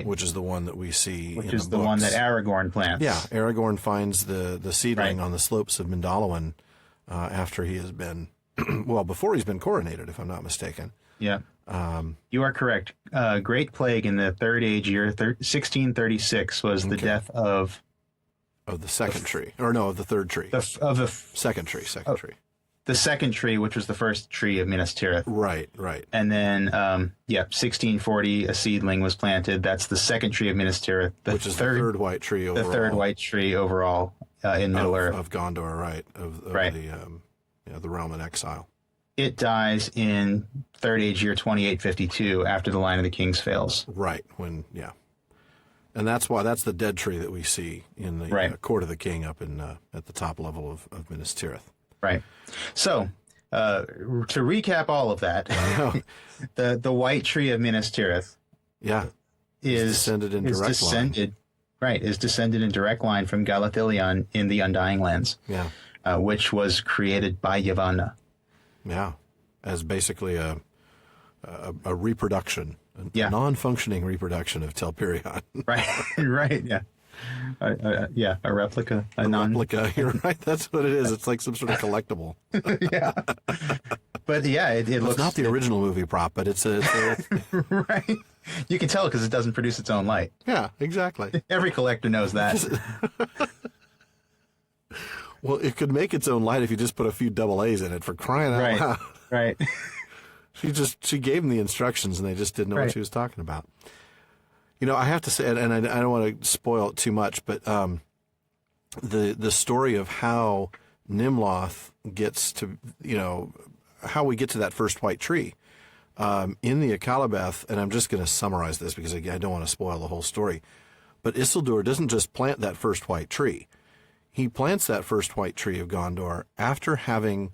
which is the one that we see which is the one that Aragorn plants. Yeah, Aragorn finds the seedling on the slopes of Mindalawan after he has been, before he's been coronated, if I'm not mistaken. Yeah. You are correct. Great Plague in the Third Age year, 1636, was the death of the second tree. Or no, of the third tree. Of the second tree. the second tree, which was the first tree of Minas Tirith. Right. And then, 1640, a seedling was planted. That's the second tree of Minas Tirith. Which is the third white tree overall. The third white tree overall in Middle Earth. Of Gondor, right. Of the realm in exile. It dies in Third Age year 2852 after the Line of the Kings fails. Right. And that's the dead tree that we see in the Court of the King up in at the top level of Minas Tirith. Right. So, to recap all of that, the white tree of Minas Tirith is descended in direct line from Galathilion in the Undying Lands, which was created by Yavanna. Yeah, as basically a reproduction, a non-functioning reproduction of Telperion. Right, yeah. A replica. A replica, you're right. That's what it is. It's like some sort of collectible. Yeah. But yeah, it looks... It's not the original movie prop, but it's a... Right. You can tell because it doesn't produce its own light. Yeah, exactly. Every collector knows that. Well, it could make its own light if you just put a few double A's in it, for crying out loud. Right. She gave them the instructions and they just didn't know what she was talking about. I have to say, and I don't want to spoil it too much, but the story of how Nimloth gets to, how we get to that first white tree in the Akallabeth, and I'm just going to summarize this because I don't want to spoil the whole story, but Isildur doesn't just plant that first white tree. He plants that first white tree of Gondor after having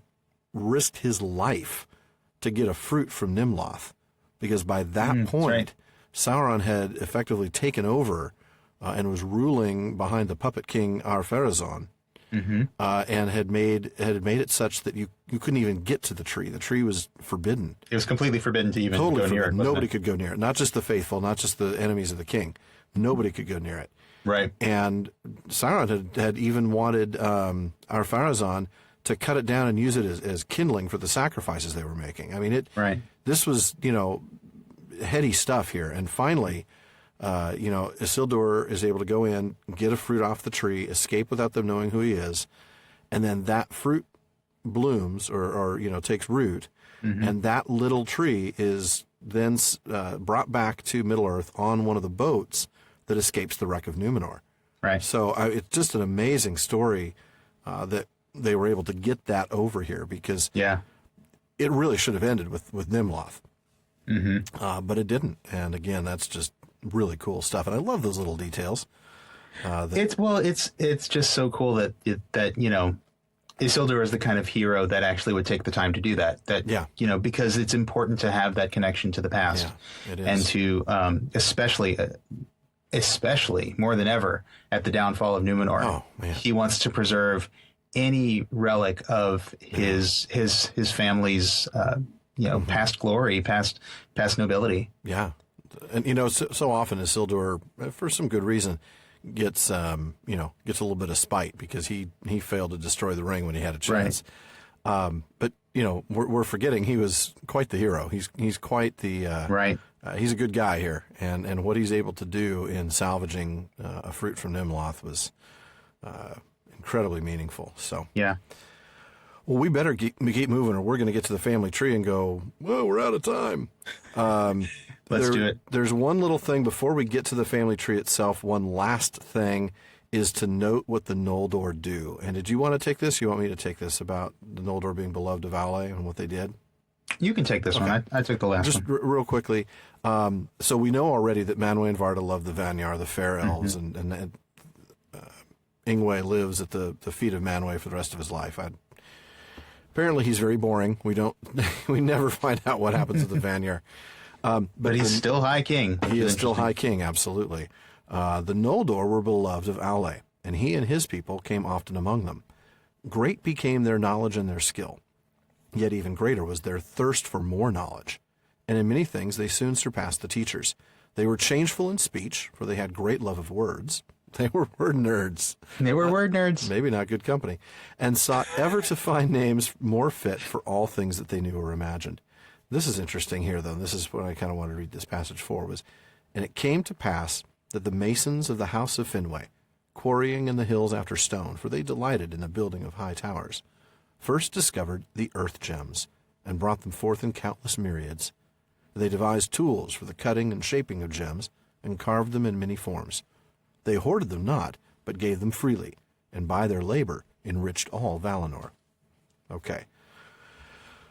risked his life to get a fruit from Nimloth, because by that point, Sauron had effectively taken over and was ruling behind the puppet king Ar-Pharazôn, and had made it such that you couldn't even get to the tree. The tree was forbidden. It was completely forbidden to even go near it. Nobody could go near it. Not just the faithful, not just the enemies of the king. Nobody could go near it. Right. And Sauron had even wanted Ar-Pharazôn to cut it down and use it as kindling for the sacrifices they were making. I mean, this was, heady stuff here. And finally, Isildur is able to go in, get a fruit off the tree, escape without them knowing who he is, and then that fruit blooms or takes root, and that little tree is then brought back to Middle-earth on one of the boats that escapes the wreck of Numenor. Right. So it's just an amazing story that they were able to get that over here, because it really should have ended with Nimloth. But it didn't. And again, that's just really cool stuff. And I love those little details. It's just so cool that Isildur is the kind of hero that actually would take the time to do that. Because it's important to have that connection to the past. Yeah, it is. And to, especially more than ever at the downfall of Numenor. Oh, man. He wants to preserve any relic of his family's past glory, past nobility. Yeah. And so often Isildur, for some good reason, gets a little bit of spite because he failed to destroy the ring when he had a chance. Right. But we're forgetting he was quite the hero. He's quite the he's a good guy here, and what he's able to do in salvaging a fruit from Nimloth was incredibly meaningful. So yeah. Well, we better keep moving, or we're going to get to the family tree and go, well, we're out of time. Let's do it. There's one little thing before we get to the family tree itself. One last thing is to note what the Noldor do. And did you want to take this? You want me to take this about the Noldor being beloved of Aule and what they did? You can take this one. I took the last one. Just real quickly. So we know already that Manwë and Varda love the Vanyar, the fair elves, and Ingwe lives at the feet of Manwë for the rest of his life. Apparently he's very boring. We never find out what happens to the Vanyar. But he's still High King. He is still High King, absolutely. The Noldor were beloved of Aule, and he and his people came often among them. Great became their knowledge and their skill. Yet even greater was their thirst for more knowledge. And in many things they soon surpassed the teachers. They were changeful in speech, for they had great love of words. They were word nerds. Maybe not good company. And sought ever to find names more fit for all things that they knew or imagined. This is interesting here, though. This is what I kind of want to read this passage for. And it came to pass that the masons of the house of Finwë, quarrying in the hills after stone, for they delighted in the building of high towers, first discovered the earth gems and brought them forth in countless myriads. They devised tools for the cutting and shaping of gems and carved them in many forms. They hoarded them not, but gave them freely, and by their labor enriched all Valinor. Okay.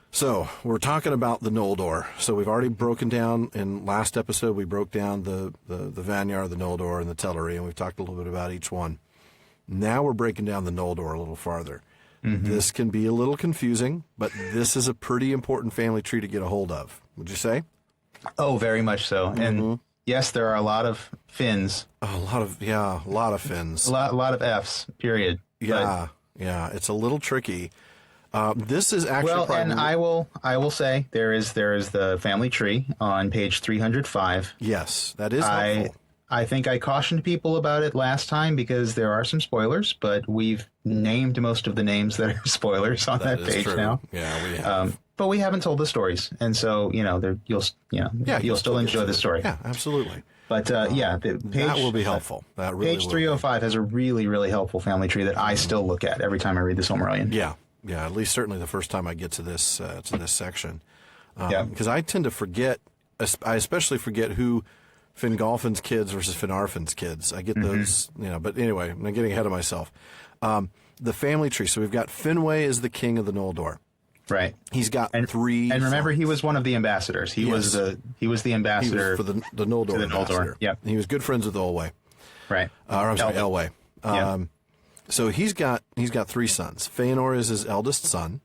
So, we're talking about the Noldor. So we've already broken down, in last episode, we broke down the Vanyar, the Noldor, and the Telerin, and we've talked a little bit about each one. Now we're breaking down the Noldor a little farther. Mm-hmm. This can be a little confusing, but this is a pretty important family tree to get a hold of. Would you say? Oh, very much so. Mm-hmm. And yes, there are a lot of Finns. A lot of Finns. A lot of Fs, period. Yeah, it's a little tricky. This is actually and I will say there is the family tree on page 305. Yes, that is helpful. I think I cautioned people about it last time because there are some spoilers, but we've named most of the names that are spoilers on that page true. now. Yeah, we have. But we haven't told the stories, and so you'll still enjoy the story. Yeah, absolutely. But the page, that will be helpful. That really page 305 has a really, really helpful family tree that I still look at every time I read the Silmarillion. Yeah, at least certainly the first time I get to this section, because I tend to forget. I especially forget who Fingolfin's kids versus Finarfin's kids. I get those, But anyway, I'm getting ahead of myself. The family tree. So we've got Finwë is the king of the Noldor. Right. He's got three. And remember, he was one of the ambassadors. He was the ambassador for the Noldor. Noldor. Yeah. He was good friends with Olwe. Right. Elwë. So he's got three sons. Feanor is his eldest son.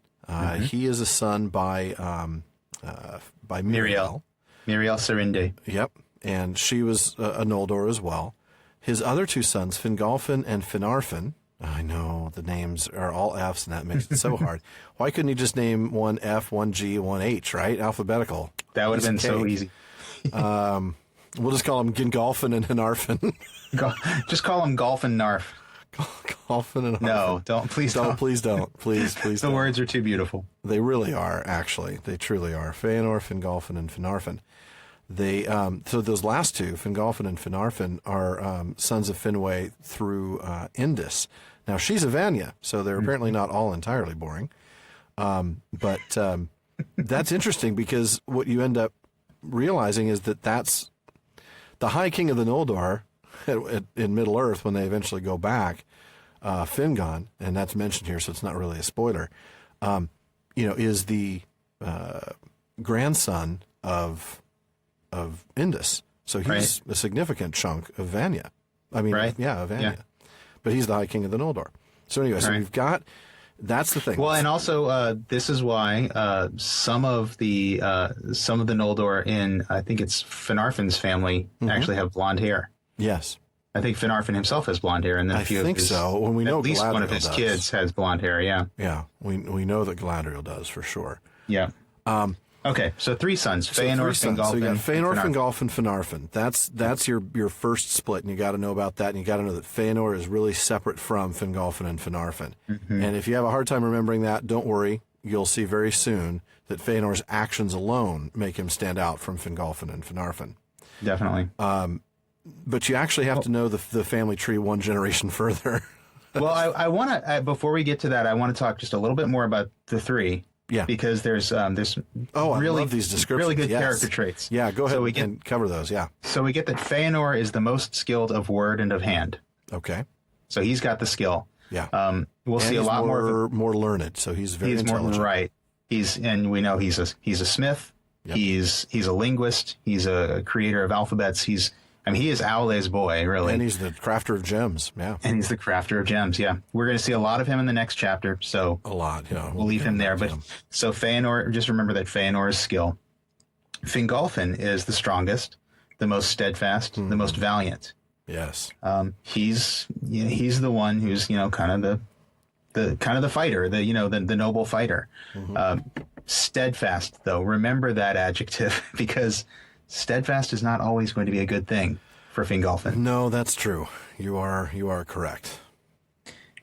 He is a son by Miriel. Miriel Serinde. Yep. And she was a Noldor as well. His other two sons, Fingolfin and Finarfin. I know, the names are all Fs, and that makes it so hard. Why couldn't he just name one F, one G, one H, right? Alphabetical. That would have been so easy. We'll just call him Gingolfin and Hinarfin. Just call him Golf and Narf. Golfin and Hinarfin. No, don't. Please don't. Please don't. Please The words are too beautiful. They really are, actually. They truly are. Feanor, Fingolfin, and Finarfin. They so those last two, Fingolfin and Finarfin, are sons of Finwë through Indis. Now she's a Vanya, so they're apparently not all entirely boring. But that's interesting because what you end up realizing is that that's the High King of the Noldor in Middle Earth when they eventually go back, Fingon, and that's mentioned here, so it's not really a spoiler. Is the grandson of Indus. So he's a significant chunk of Vanya. I mean, of Vanya. Yeah. But he's the High King of the Noldor. So anyway, so we've got, that's the thing. Well, and also this is why some of the Noldor in, I think it's Finarfin's family, actually have blonde hair. Yes. I think Finarfin himself has blonde hair, and then so. When we know at least Galadriel one of his kids has blonde hair. Yeah. Yeah, we know that Galadriel does for sure. Yeah. Okay, so three sons, Feanor, Fingolfin. So you got Feanor, Fingolfin, Finarfin. That's your first split, and you got to know about that, and you got to know that Feanor is really separate from Fingolfin and Finarfin. And if you have a hard time remembering that, don't worry. You'll see very soon that Feanor's actions alone make him stand out from Fingolfin and Finarfin. Definitely. But you actually have to know the family tree one generation further. Well, I want to, before we get to that, I want to talk just a little bit more about the three. Yeah, because there's I love these descriptions. Really good character traits. Yeah, go ahead and cover those. Yeah. So we get that Feanor is the most skilled of word and of hand. Okay. So he's got the skill. Yeah. We'll see a lot more learned. So he's very intelligent. More right. We know he's a smith. Yep. He's a linguist. He's a creator of alphabets. He is Aule's boy, really. And he's the crafter of gems, yeah. And he's the crafter of gems, yeah. We're going to see a lot of him in the next chapter, so... A lot, yeah. We'll leave him there, but... So Feanor, just remember that Feanor's skill. Fingolfin is the strongest, the most steadfast, the most valiant. Yes. He's the one who's, kind of the fighter, the noble fighter. Steadfast, though. Remember that adjective, because... Steadfast is not always going to be a good thing for Fingolfin. No, that's true. You are correct.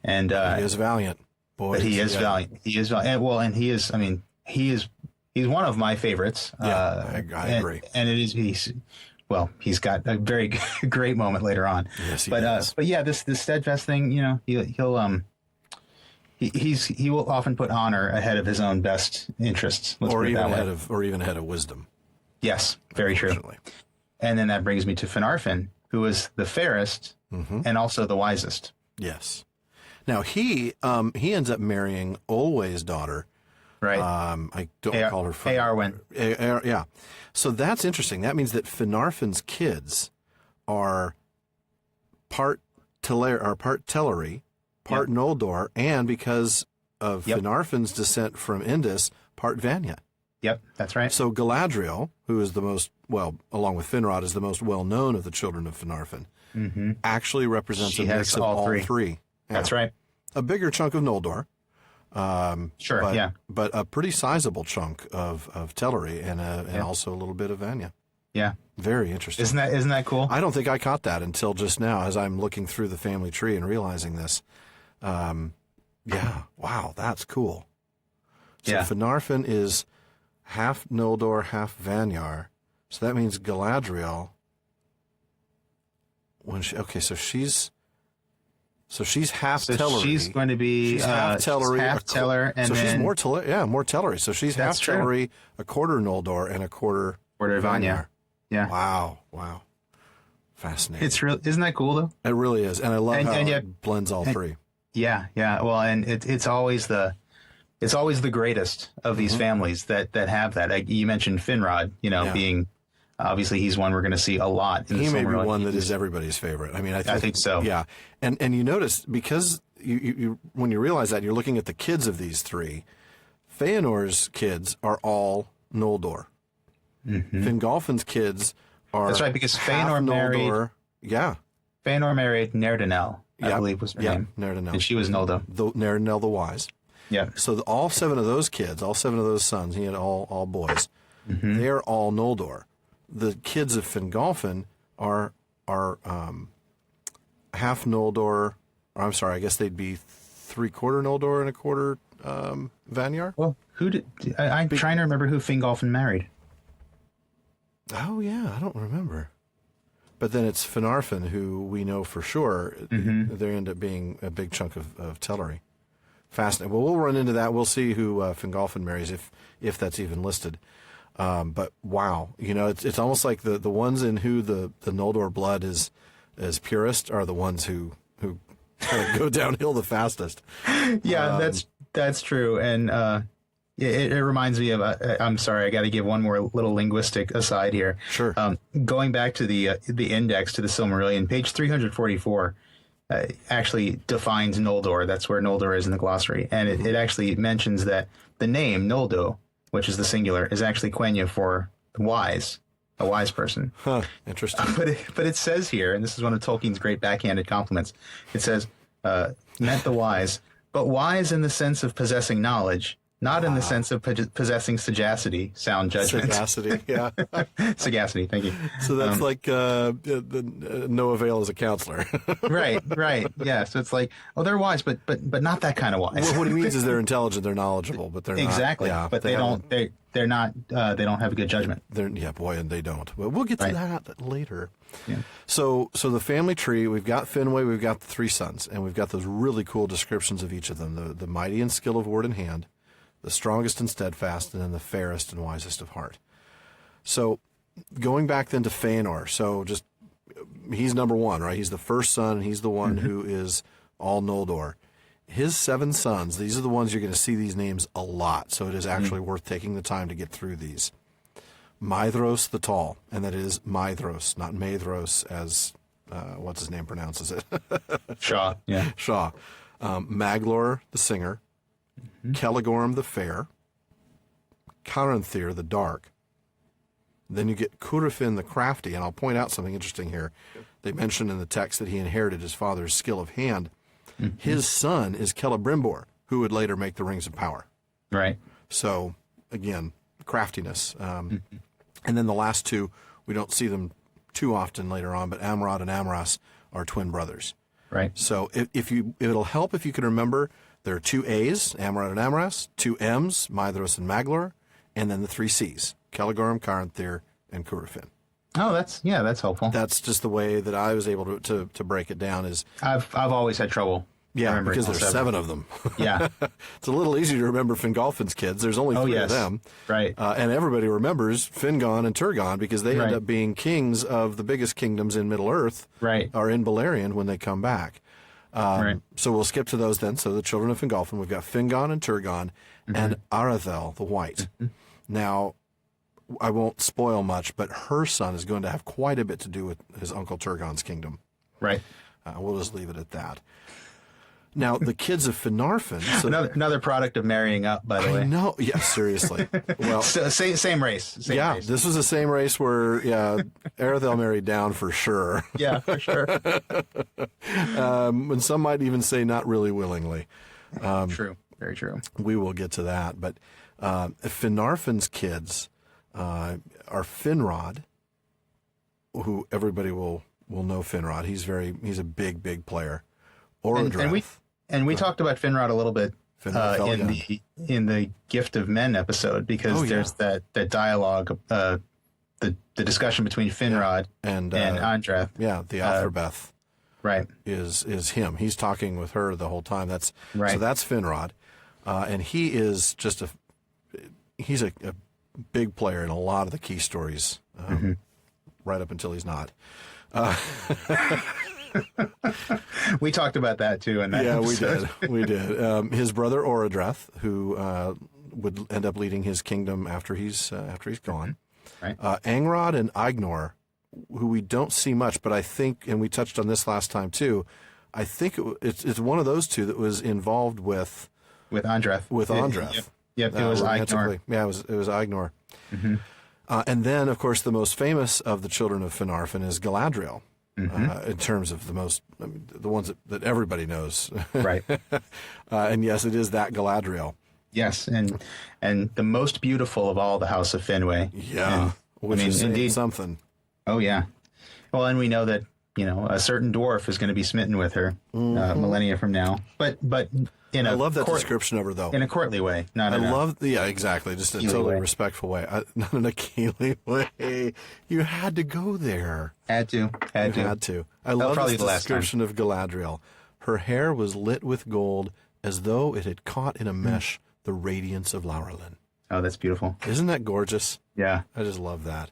And he is valiant. Boy, but he is valiant. He is valiant. Well, and he is. I mean, he's one of my favorites. Yeah, I agree. And it is. He's got a very great moment later on. Yes, he does. But yeah, this steadfast thing. He will often put honor ahead of his own best interests. Or even ahead of wisdom. Yes, very true. And then that brings me to Finarfin, who is the fairest and also the wisest. Yes. Now he ends up marrying Olwe's daughter. Right. I don't call her Eärwen. Yeah. So that's interesting. That means that Finarfin's kids are part Teleri, part Noldor, and because of Finarfin's descent from Indus, part Vanya. Yep, that's right. So Galadriel, who is the most, along with Finrod, is the most well-known of the children of Finarfin, actually represents a mix of all three. Yeah. That's right. A bigger chunk of Noldor. Sure, but a pretty sizable chunk of Teleri and also a little bit of Vanya. Yeah. Very interesting. Isn't that cool? I don't think I caught that until just now as I'm looking through the family tree and realizing this. Yeah. Wow, that's cool. So Finarfin is half Noldor, half Vanyar. So that means Galadriel. So she's half Teleri. She's going to be half Teleri, half Teller, and so then she's more Teleri. So she's half Teleri, a quarter Noldor, and a quarter Vanyar. Yeah. Wow. Fascinating. It's real. Isn't that cool though? It really is, and I love how it blends all three. Yeah. Well, and it's always the greatest of these families that have that. Like you mentioned Finrod, being. Obviously, he's one we're going to see a lot. He may be one that is everybody's favorite. I mean, I think so. Yeah, and you notice because you when you realize that you're looking at the kids of these three, Feanor's kids are all Noldor. Fingolfin's kids are that's right because Feanor married. Yeah, Feanor married Nerdanel, I believe was her name. Nerdanel, and she was Noldo. Nerdanel the Wise. Yeah. So all 7 of those kids, all 7 of those sons, he had all boys. They're all Noldor. The kids of Fingolfin are half Noldor. Or I'm sorry, I guess they'd be 3/4 Noldor and a quarter Vanyar. Well, I'm trying to remember who Fingolfin married. Oh yeah, I don't remember. But then it's Finarfin, who we know for sure they end up being a big chunk of Teleri. Fascinating. Well, we'll run into that. We'll see who Fingolfin marries if that's even listed. But wow, it's almost like the ones in who the Noldor blood is purest are the ones who kind of go downhill the fastest. Yeah, that's true. And it reminds me of I'm sorry, I got to give one more little linguistic aside here. Sure. Going back to the index to the Silmarillion, page 344 actually defines Noldor. That's where Noldor is in the glossary, and it actually mentions that the name Noldo, which is the singular, is actually Quenya for wise, a wise person. Huh, interesting. But it says here, and this is one of Tolkien's great backhanded compliments, it says, meant the wise, but wise in the sense of possessing knowledge, not in the sense of possessing sagacity, sound judgment. Sagacity, yeah. Sagacity, thank you. So that's like no avail as a counselor. Right, yeah. So it's like, they're wise, but not that kind of wise. Well, what he means is they're intelligent, they're knowledgeable, but they're exactly. not. But they don't have a good judgment. And they don't. But we'll get to that later. Yeah. So the family tree, we've got Finwë, we've got the 3 sons, and we've got those really cool descriptions of each of them: the mighty in skill of word and hand, the strongest and steadfast, and then the fairest and wisest of heart. So going back then to Feanor, so just he's number 1, right? He's the first son, and he's the one who is all Noldor. His 7 sons, these are the ones you're going to see these names a lot, so it is actually worth taking the time to get through these. Maedhros the Tall, and that is Maedhros, not Maedhros as, what's his name pronounces it? Shaw, yeah. Shaw. Maglor the Singer, Celegorm the Fair, Caranthir the Dark. Then you get Curufin the Crafty, and I'll point out something interesting here. They mention in the text that he inherited his father's skill of hand. His son is Celebrimbor, who would later make the Rings of Power. Right. So, again, craftiness. And then the last 2, we don't see them too often later on, but Amrod and Amras are twin brothers. Right. So it'll help if you can remember there are 2 A's, Amrod and Amras, 2 M's, Maedhros and Maglor, and then the 3 C's, Celegorm, Caranthir, and Curufin. Oh, that's helpful. That's just the way that I was able to break it down. Is I've always had trouble Yeah, because there's 7 of them. Yeah. It's a little easier to remember Fingolfin's kids. There's only 3 of them. Right. And everybody remembers Fingon and Turgon because they end up being kings of the biggest kingdoms in Middle-earth, or in Beleriand when they come back. So we'll skip to those then. So the children of Fingolfin, we've got Fingon and Turgon and Arathel the White. Now, I won't spoil much, but her son is going to have quite a bit to do with his uncle Turgon's kingdom. Right. We'll just leave it at that. Now, the kids of Finarfin... So another product of marrying up, by the way. No, yeah, seriously. Well, so, same race. Race. This was the same race where, Arathel married down for sure. Yeah, for sure. And some might even say not really willingly. True, very true. We will get to that. But Finarfin's kids are Finrod, who everybody will know Finrod. He's a big player. Orodreth. And we talked about Finrod a little bit in the Gift of Men episode, because there's that dialogue, the discussion between Finrod and Andreth. Yeah, the Athorbeth. Right. Is him. He's talking with her the whole time. So that's Finrod. And he is just he's a big player in a lot of the key stories, right up until he's not. We talked about that too in that episode. we did. His brother Orodreth, who would end up leading his kingdom after he's gone. Right. Angrod and Ignor, who we don't see much, but I think, and we touched on this last time too, I think it's one of those two that was involved with Andreth. With Andreth. Yep, it was Ignor. Yeah, it was Ignor. And then, of course, the most famous of the children of Finarfin is Galadriel. In terms of the ones that everybody knows. Right. And yes, it is that Galadriel. Yes, and the most beautiful of all the House of Finwë. Yeah. Which is indeed something. Oh, yeah. Well, and we know that, a certain dwarf is going to be smitten with her millennia from now. But I love that description of her, though. In a courtly way. Exactly. Just a totally respectful way. Not in a Keely way. You had to go there. Had to. I love this description of Galadriel. Her hair was lit with gold as though it had caught in a mesh the radiance of Laurelin. Oh, that's beautiful. Isn't that gorgeous? Yeah. I just love that.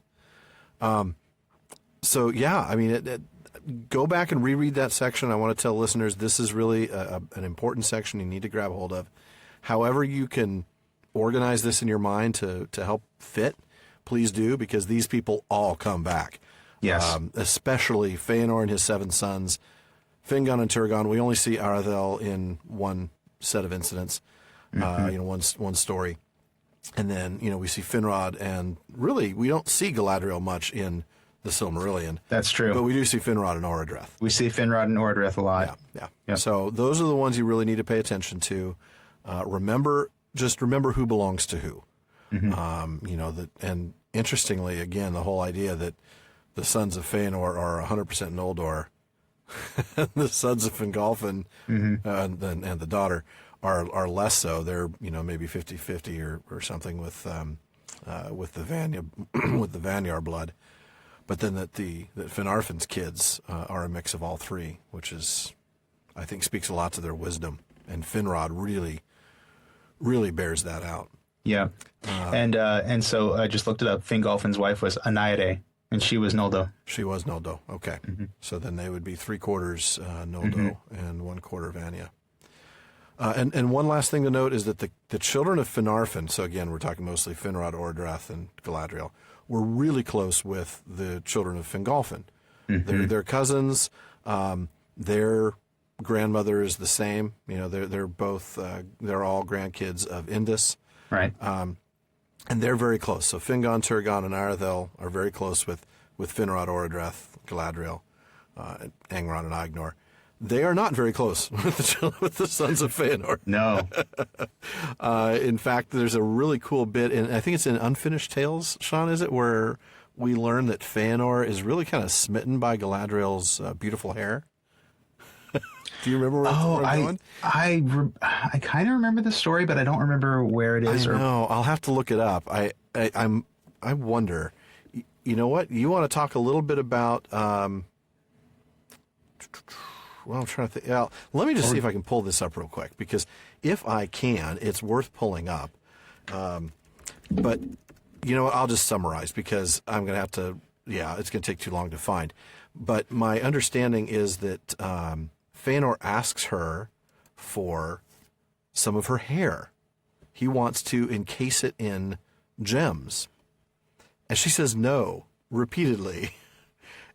Go back and reread that section. I want to tell listeners this is really an important section you need to grab hold of. However you can organize this in your mind to help fit, please do, because these people all come back. Yes. Especially Feanor and his 7 sons. Fingon and Turgon, we only see Arathel in one set of incidents, one story. And then, we see Finrod, and really we don't see Galadriel much in the Silmarillion. That's true. But we do see Finrod and Orodreth. We see Finrod and Orodreth a lot. Yeah. Yep. So those are the ones you really need to pay attention to. Remember who belongs to who. And interestingly, again, the whole idea that the sons of Feanor are 100% Noldor, the sons of Fingolfin and the daughter are less so. They're maybe 50-50 or something with the Vanyar blood. But then that Finarfin's kids are a mix of all 3, which is, I think, speaks a lot to their wisdom. And Finrod really, really bears that out. Yeah. And so I just looked it up. Fingolfin's wife was Anaire, and she was Noldo. She was Noldo. Okay. So then they would be 3/4 Noldo and 1/4 Vanya. And one last thing to note is that the children of Finarfin, so again, we're talking mostly Finrod, Orodreth, and Galadriel, were really close with the children of Fingolfin. They're cousins. Their grandmother is the same. They're both they're all grandkids of Indus. Right. And they're very close. So Fingon, Turgon, and Arathel are very close with Finrod, Orodreth, Galadriel, Angrod, and Ignor. They are not very close with the sons of Feanor. No. In fact, there's a really cool bit, and I think it's in Unfinished Tales, Sean, is it, where we learn that Feanor is really kind of smitten by Galadriel's beautiful hair? Do you remember where I'm going? I kind of remember the story, but I don't remember where it is. I know. I'll have to look it up. I wonder. You know what? You want to talk a little bit about... Well, I'm trying to think. Well, let me just see if I can pull this up real quick, because if I can, it's worth pulling up. But you know what? I'll just summarize, because I'm going to have to. Yeah, it's going to take too long to find. But my understanding is that Feanor asks her for some of her hair. He wants to encase it in gems, and she says no repeatedly.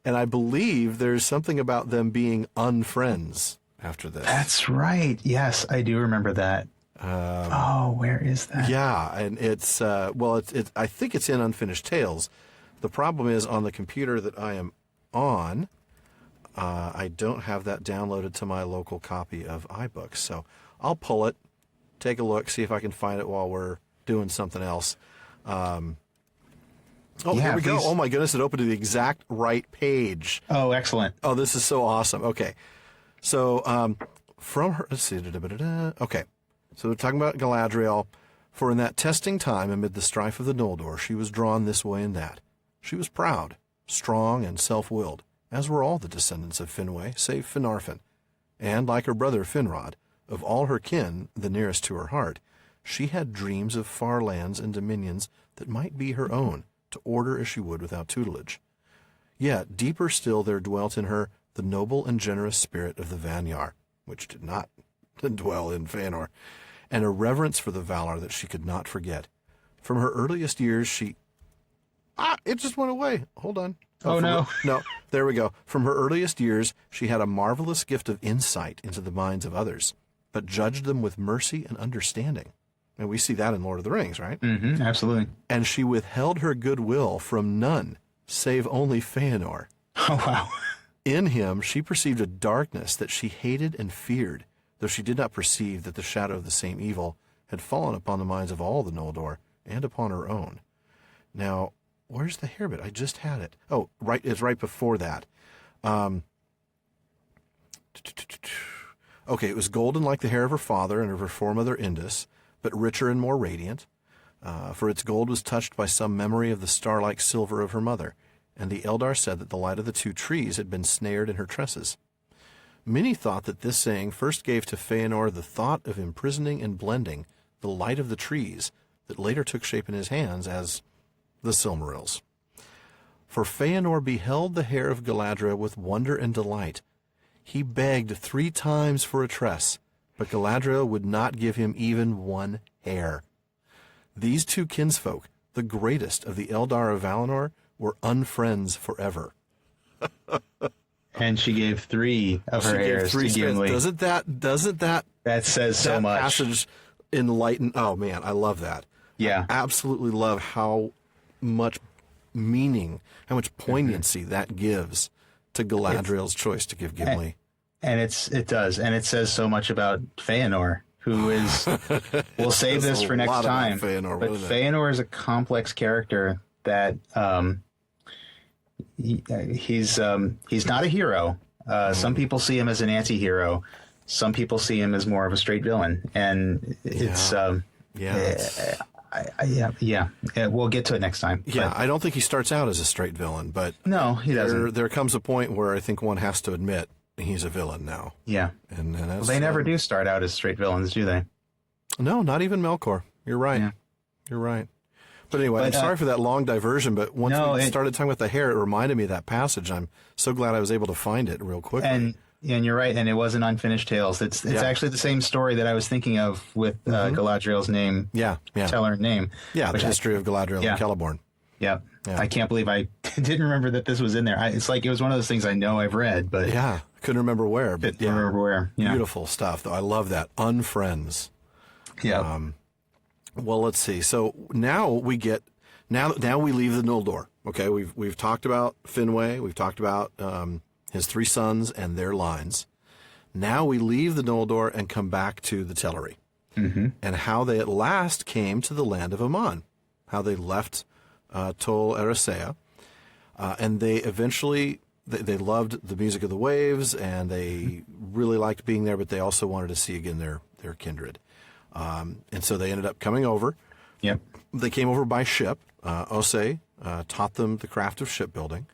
And I believe there's something about them being unfriends after this. That's right. Yes, I do remember that. Where is that? Yeah, and it's I think it's in Unfinished Tales. The problem is, on the computer that I am on, I don't have that downloaded to my local copy of iBooks. So I'll pull it, take a look, see if I can find it while we're doing something else. Here we go. Oh, my goodness. It opened to the exact right page. Oh, excellent. Oh, this is so awesome. Okay. So from her, let's see. Okay. So we're talking about Galadriel. For in that testing time amid the strife of the Noldor, she was drawn this way and that. She was proud, strong, and self-willed, as were all the descendants of Finwë, save Finarfin. And, like her brother Finrod, of all her kin, the nearest to her heart, she had dreams of far lands and dominions that might be her own, to order as she would without tutelage. Yet, deeper still there dwelt in her the noble and generous spirit of the Vanyar, which did not dwell in Feanor, and a reverence for the Valar that she could not forget. From her earliest years she... it just went away. Hold on. No. No, there we go. From her earliest years she had a marvelous gift of insight into the minds of others, but judged them with mercy and understanding. And we see that in Lord of the Rings, right? Mm-hmm, absolutely. And she withheld her goodwill from none, save only Feanor. Oh, wow. In him she perceived a darkness that she hated and feared, though she did not perceive that the shadow of the same evil had fallen upon the minds of all the Noldor and upon her own. Now, where's the hair bit? I just had it. Oh, right, it's right before that. Okay, it was golden like the hair of her father and of her foremother Indus, but richer and more radiant, for its gold was touched by some memory of the star-like silver of her mother, and the Eldar said that the light of the two trees had been snared in her tresses. Many thought that this saying first gave to Feanor the thought of imprisoning and blending the light of the trees that later took shape in his hands as the Silmarils. For Feanor beheld the hair of Galadriel with wonder and delight. He begged 3 times for a tress, but Galadriel would not give him even one hair. These two kinsfolk, the greatest of the Eldar of Valinor, were unfriends forever. And she gave 3 of her hairs to Gimli. Doesn't that says so much? Passage enlighten? Oh man, I love that. Yeah, I absolutely love how much meaning, how much poignancy that gives to Galadriel's choice to give Gimli. And it does, and it says so much about Feanor, who is. We'll save this for next time. Feanor, but Feanor is a complex character that he's not a hero. Some people see him as an anti-hero. Some people see him as more of a straight villain, and it's we'll get to it next time. Yeah, I don't think he starts out as a straight villain, but no, he doesn't. There comes a point where I think one has to admit he's a villain now. Yeah, and well, they never do start out as straight villains, do they? No, not even Melkor. You're right. Yeah. You're right. But anyway, I'm sorry for that long diversion, but once we started talking about the hair, it reminded me of that passage. I'm so glad I was able to find it real quickly. And you're right, and it was an Unfinished Tales. It's actually the same story that I was thinking of with Galadriel's name. Yeah. Telerin name. Yeah, the history of Galadriel and Celeborn. Yeah. I can't believe I didn't remember that this was in there. It's like it was one of those things I know I've read, but yeah, couldn't remember where. But couldn't remember where. Yeah. Beautiful stuff, though. I love that. Unfriends. Yeah. Well, let's see. So now we get now we leave the Noldor. Okay, we've talked about Finwë. We've talked about his 3 sons and their lines. Now we leave the Noldor and come back to the Telerin, and how they at last came to the land of Aman. How they left Tol Eressëa, and they eventually they loved the music of the waves, and they really liked being there, but they also wanted to see again their kindred. And so they ended up coming over. Yep. They came over by ship. Osei taught them the craft of shipbuilding.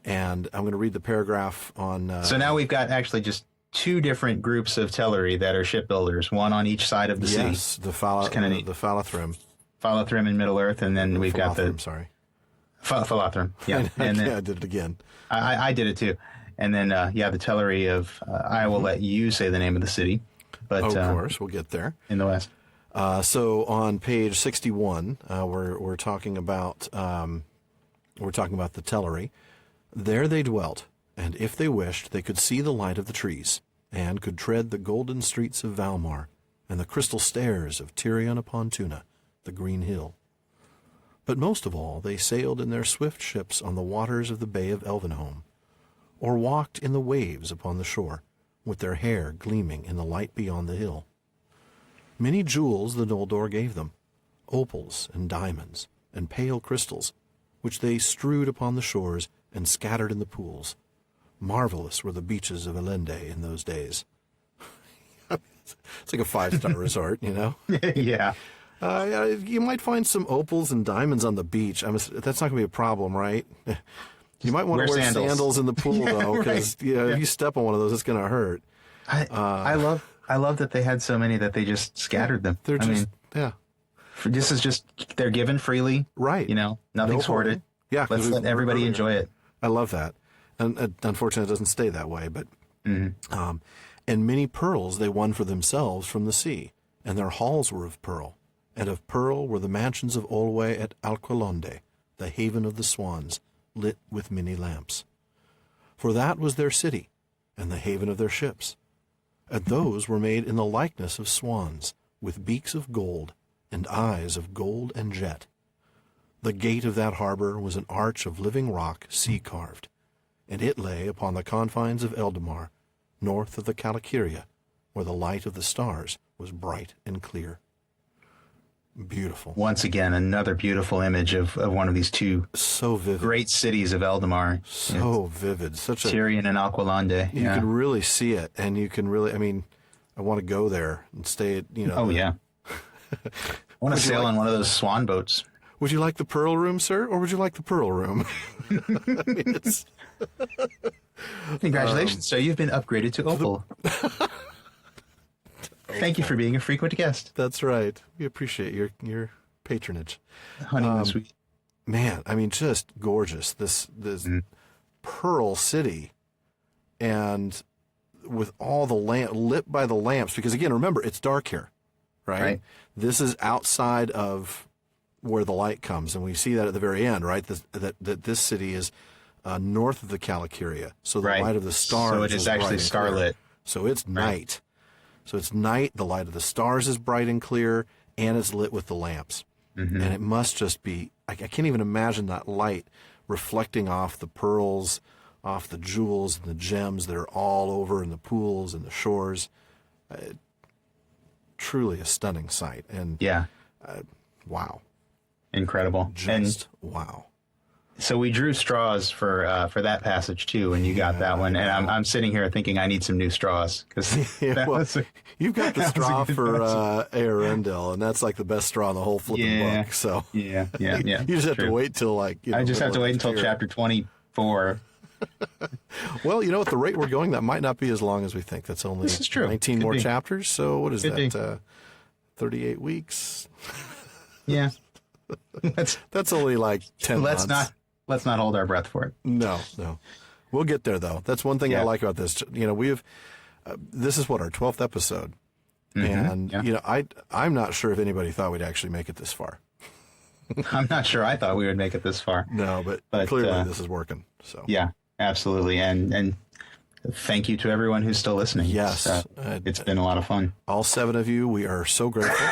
And I'm going to read the paragraph on... So now we've got actually just two different groups of Teleri that are shipbuilders, one on each side of the city. Yes, the Falathrim. Falathrim in Middle-earth, and then we've got the... sorry. Falathrim, yeah. And then, I did it again. I did it too. And then, the Teleri of... I will let you say the name of the city. But, of course, we'll get there. In the west. So on page 61, we're talking about the Teleri. There they dwelt, and if they wished, they could see the light of the trees, and could tread the golden streets of Valmar, and the crystal stairs of Tirion upon Túna, the green hill. But most of all, they sailed in their swift ships on the waters of the Bay of Elvenholm, or walked in the waves upon the shore, with their hair gleaming in the light beyond the hill. Many jewels the Noldor gave them, opals and diamonds and pale crystals, which they strewed upon the shores and scattered in the pools. Marvelous were the beaches of Elendë in those days. It's like a 5-star resort, you know? Yeah. You might find some opals and diamonds on the beach. That's not going to be a problem, right? You might want to wear sandals in the pool, though, because if you step on one of those, it's going to hurt. I love that they had so many that they just scattered them. They're This is just, they're given freely. Right. You know, nothing's hoarded. Yeah. Let's let everybody enjoy it. I love that. And unfortunately, it doesn't stay that way. But and many pearls they won for themselves from the sea, and their halls were of pearl. And of pearl were the mansions of Olwe at Alqualondë, the haven of the swans, lit with many lamps. For that was their city, and the haven of their ships. And those were made in the likeness of swans, with beaks of gold, and eyes of gold and jet. The gate of that harbor was an arch of living rock, sea-carved, and it lay upon the confines of Eldamar, north of the Calakiria, where the light of the stars was bright and clear. Beautiful. Once again, another beautiful image of one of these two so vivid great cities of Eldamar. So vivid. Such a Tirion and Alqualondë. You can really see it, and you can really, I want to go there and stay at, Oh, yeah. I want to sail on one of those swan boats. Would you like the Pearl Room, sir, or would you like the Pearl Room? Congratulations, sir. You've been upgraded to Opal. Thank you for being a frequent guest. That's right. We appreciate your patronage. Honeymoon suite. Man, just gorgeous. This Pearl City, and with all the lit by the lamps. Because again, remember, it's dark here, right? This is outside of where the light comes, and we see that at the very end, right? That this city is north of the Calakiria, so the light of the stars. So it is actually starlit. So it's night. So it's night. The light of the stars is bright and clear, and it's lit with the lamps. And it must just be. I can't even imagine that light reflecting off the pearls, off the jewels and the gems that are all over in the pools and the shores. Truly a stunning sight. And wow. Incredible. Wow. So we drew straws for that passage too, and you got that one. And I'm sitting here thinking I need some new straws because you've got the straw for Eärendil, and that's like the best straw in the whole flipping book. So yeah. You just have to wait till I just have to wait until chapter 24. Well, at the rate we're going, that might not be as long as we think. That's only 19 more chapters. So what is that? 38 weeks. Yeah. That's only like 10 months. Let's not hold our breath for it. No. We'll get there, though. That's one thing I like about this. This is our 12th episode. And, I'm not sure if anybody thought we'd actually make it this far. I'm not sure I thought we would make it this far. No, but clearly this is working. So yeah, absolutely. And thank you to everyone who's still listening. Yes. It's been a lot of fun. All 7 of you, we are so grateful.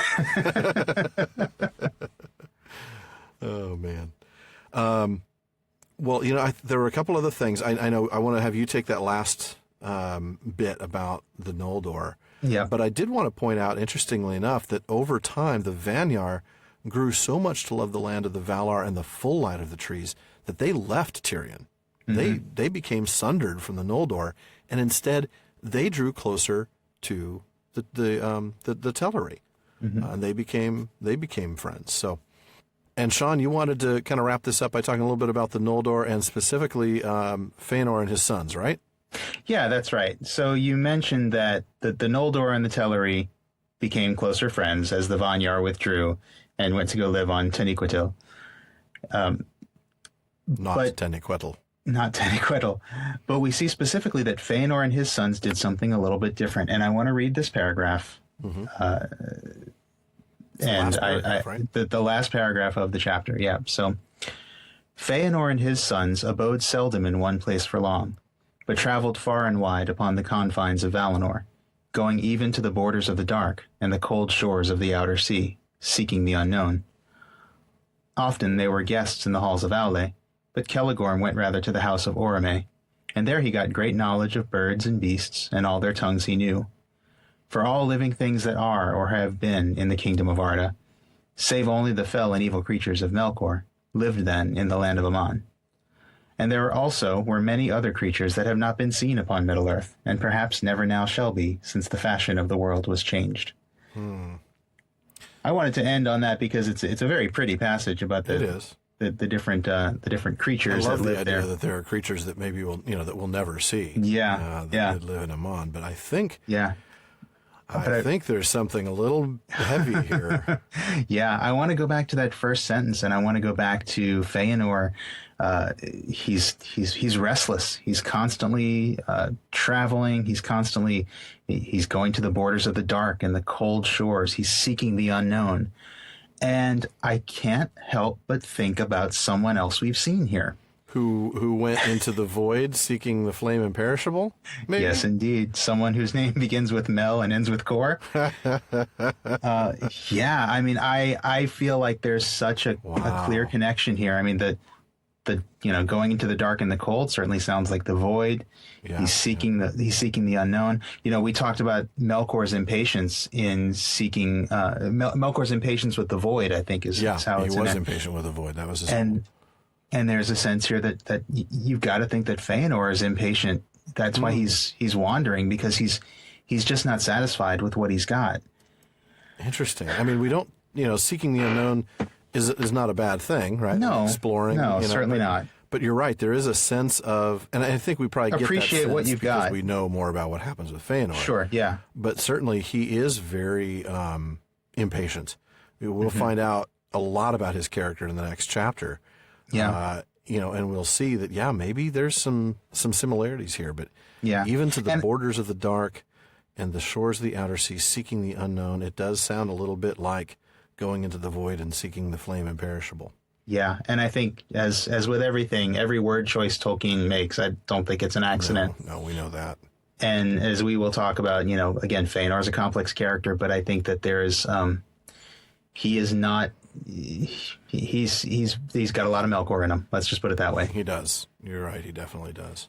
Oh, man. Well, there were a couple other things. I know I want to have you take that last bit about the Noldor. Yeah. But I did want to point out, interestingly enough, that over time, the Vanyar grew so much to love the land of the Valar and the full light of the trees that they left Tirion. They became sundered from the Noldor, and instead they drew closer to the Teleri, and they became friends. So And Sean, you wanted to kind of wrap this up by talking a little bit about the Noldor and specifically Feanor and his sons, right? Yeah, that's right. So you mentioned that the Noldor and the Telerin became closer friends as the Vanyar withdrew and went to go live on Taniquetil. Not Taniquetil. Not Taniquetil. But we see specifically that Feanor and his sons did something a little bit different. And I want to read this paragraph. Mm-hmm. The last paragraph of the chapter. Yeah. So Feanor and his sons abode seldom in one place for long, but traveled far and wide upon the confines of Valinor, going even to the borders of the dark and the cold shores of the outer sea, seeking the unknown. Often they were guests in the halls of Aule, but Celegorm went rather to the house of Orome, and there he got great knowledge of birds and beasts, and all their tongues he knew. For all living things that are or have been in the kingdom of Arda, save only the fell and evil creatures of Melkor, lived then in the land of Aman. And there also were many other creatures that have not been seen upon Middle-earth, and perhaps never now shall be, since the fashion of the world was changed. I wanted to end on that because it's a very pretty passage about the different creatures that live there. I love the idea that there are creatures that maybe we'll never see. That live in Aman, but I think I think there's something a little heavy here. Yeah, I want to go back to that first sentence, and I want to go back to Feanor. He's restless. He's constantly traveling. He's going to the borders of the dark and the cold shores. He's seeking the unknown. And I can't help but think about someone else we've seen here. Who went into the void seeking the flame imperishable? Maybe? Yes, indeed. Someone whose name begins with Mel and ends with Kor. Yeah, I mean, I feel like there's such a clear connection here. I mean, the going into the dark and the cold certainly sounds like the void. Yeah, he's seeking the unknown. We talked about Melkor's impatience in seeking Melkor's impatience with the void, I think is how it's he was impatient with the void. That was his And there's a sense here that you've got to think that Feanor is impatient. That's why he's wandering, because he's just not satisfied with what he's got. Interesting. I mean, we don't, seeking the unknown is not a bad thing, right? No, exploring. No, certainly not. But you're right. There is a sense of, and I think we probably appreciate get that sense what you've because got. We know more about what happens with Feanor. Sure. Yeah. But certainly he is very impatient. We'll find out a lot about his character in the next chapter. Yeah. And we'll see that, maybe there's some similarities here, but even to the borders of the dark and the shores of the outer sea, seeking the unknown, it does sound a little bit like going into the void and seeking the flame imperishable. Yeah. And I think as with everything, every word choice Tolkien makes, I don't think it's an accident. No, we know that. And as we will talk about, again, Feanor is a complex character, but I think that there is, he is not, he's got a lot of Melkor in him. Let's just put it that way. He does. You're right. He definitely does.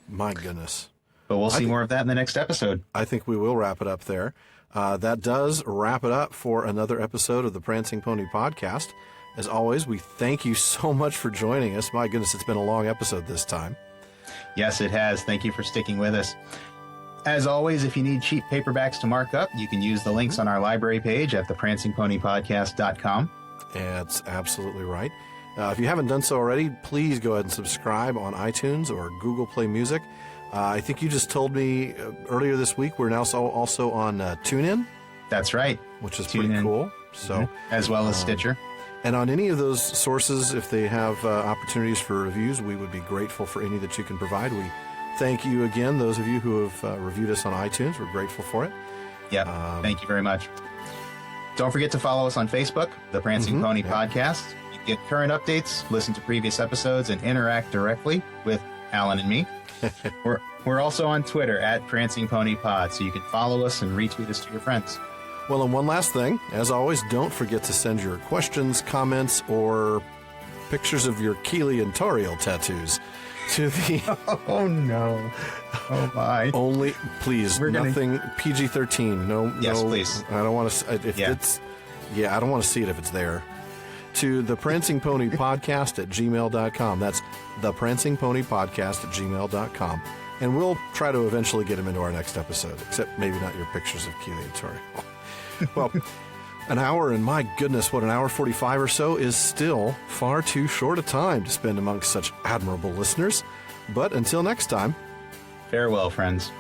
My goodness. But we'll see more of that in the next episode. I think we will wrap it up there. That does wrap it up for another episode of the Prancing Pony Podcast. As always, we thank you so much for joining us. My goodness, it's been a long episode this time. Yes, it has. Thank you for sticking with us. As always, if you need cheap paperbacks to mark up, you can use the links on our library page at theprancingponypodcast.com. That's absolutely right. If you haven't done so already, please go ahead and subscribe on iTunes or Google Play Music. I think you just told me earlier this week we're now also on TuneIn. That's right. Which is pretty cool. So, as well as Stitcher. And on any of those sources, if they have opportunities for reviews, we would be grateful for any that you can provide. We thank you again, those of you who have reviewed us on iTunes. We're grateful for it. Yeah, thank you very much. Don't forget to follow us on Facebook, The Prancing Pony Podcast. You can get current updates, listen to previous episodes, and interact directly with Alan and me. We're also on Twitter at Prancing Pony Pod, so you can follow us and retweet us to your friends. Well, and one last thing, as always, don't forget to send your questions, comments, or pictures of your Keely and Toriel tattoos to the... Oh, no. Oh, my. Only, please, nothing PG-13. No, yes, no, please. I don't want to... It's... Yeah, I don't want to see it if it's there. To the Prancing Pony Podcast at gmail.com. That's the Prancing Pony Podcast at gmail.com. And we'll try to eventually get them into our next episode, except maybe not your pictures of Keely and Toriel. Well, An hour, and my goodness, what, an hour 45 or so is still far too short a time to spend amongst such admirable listeners. But until next time, farewell, friends.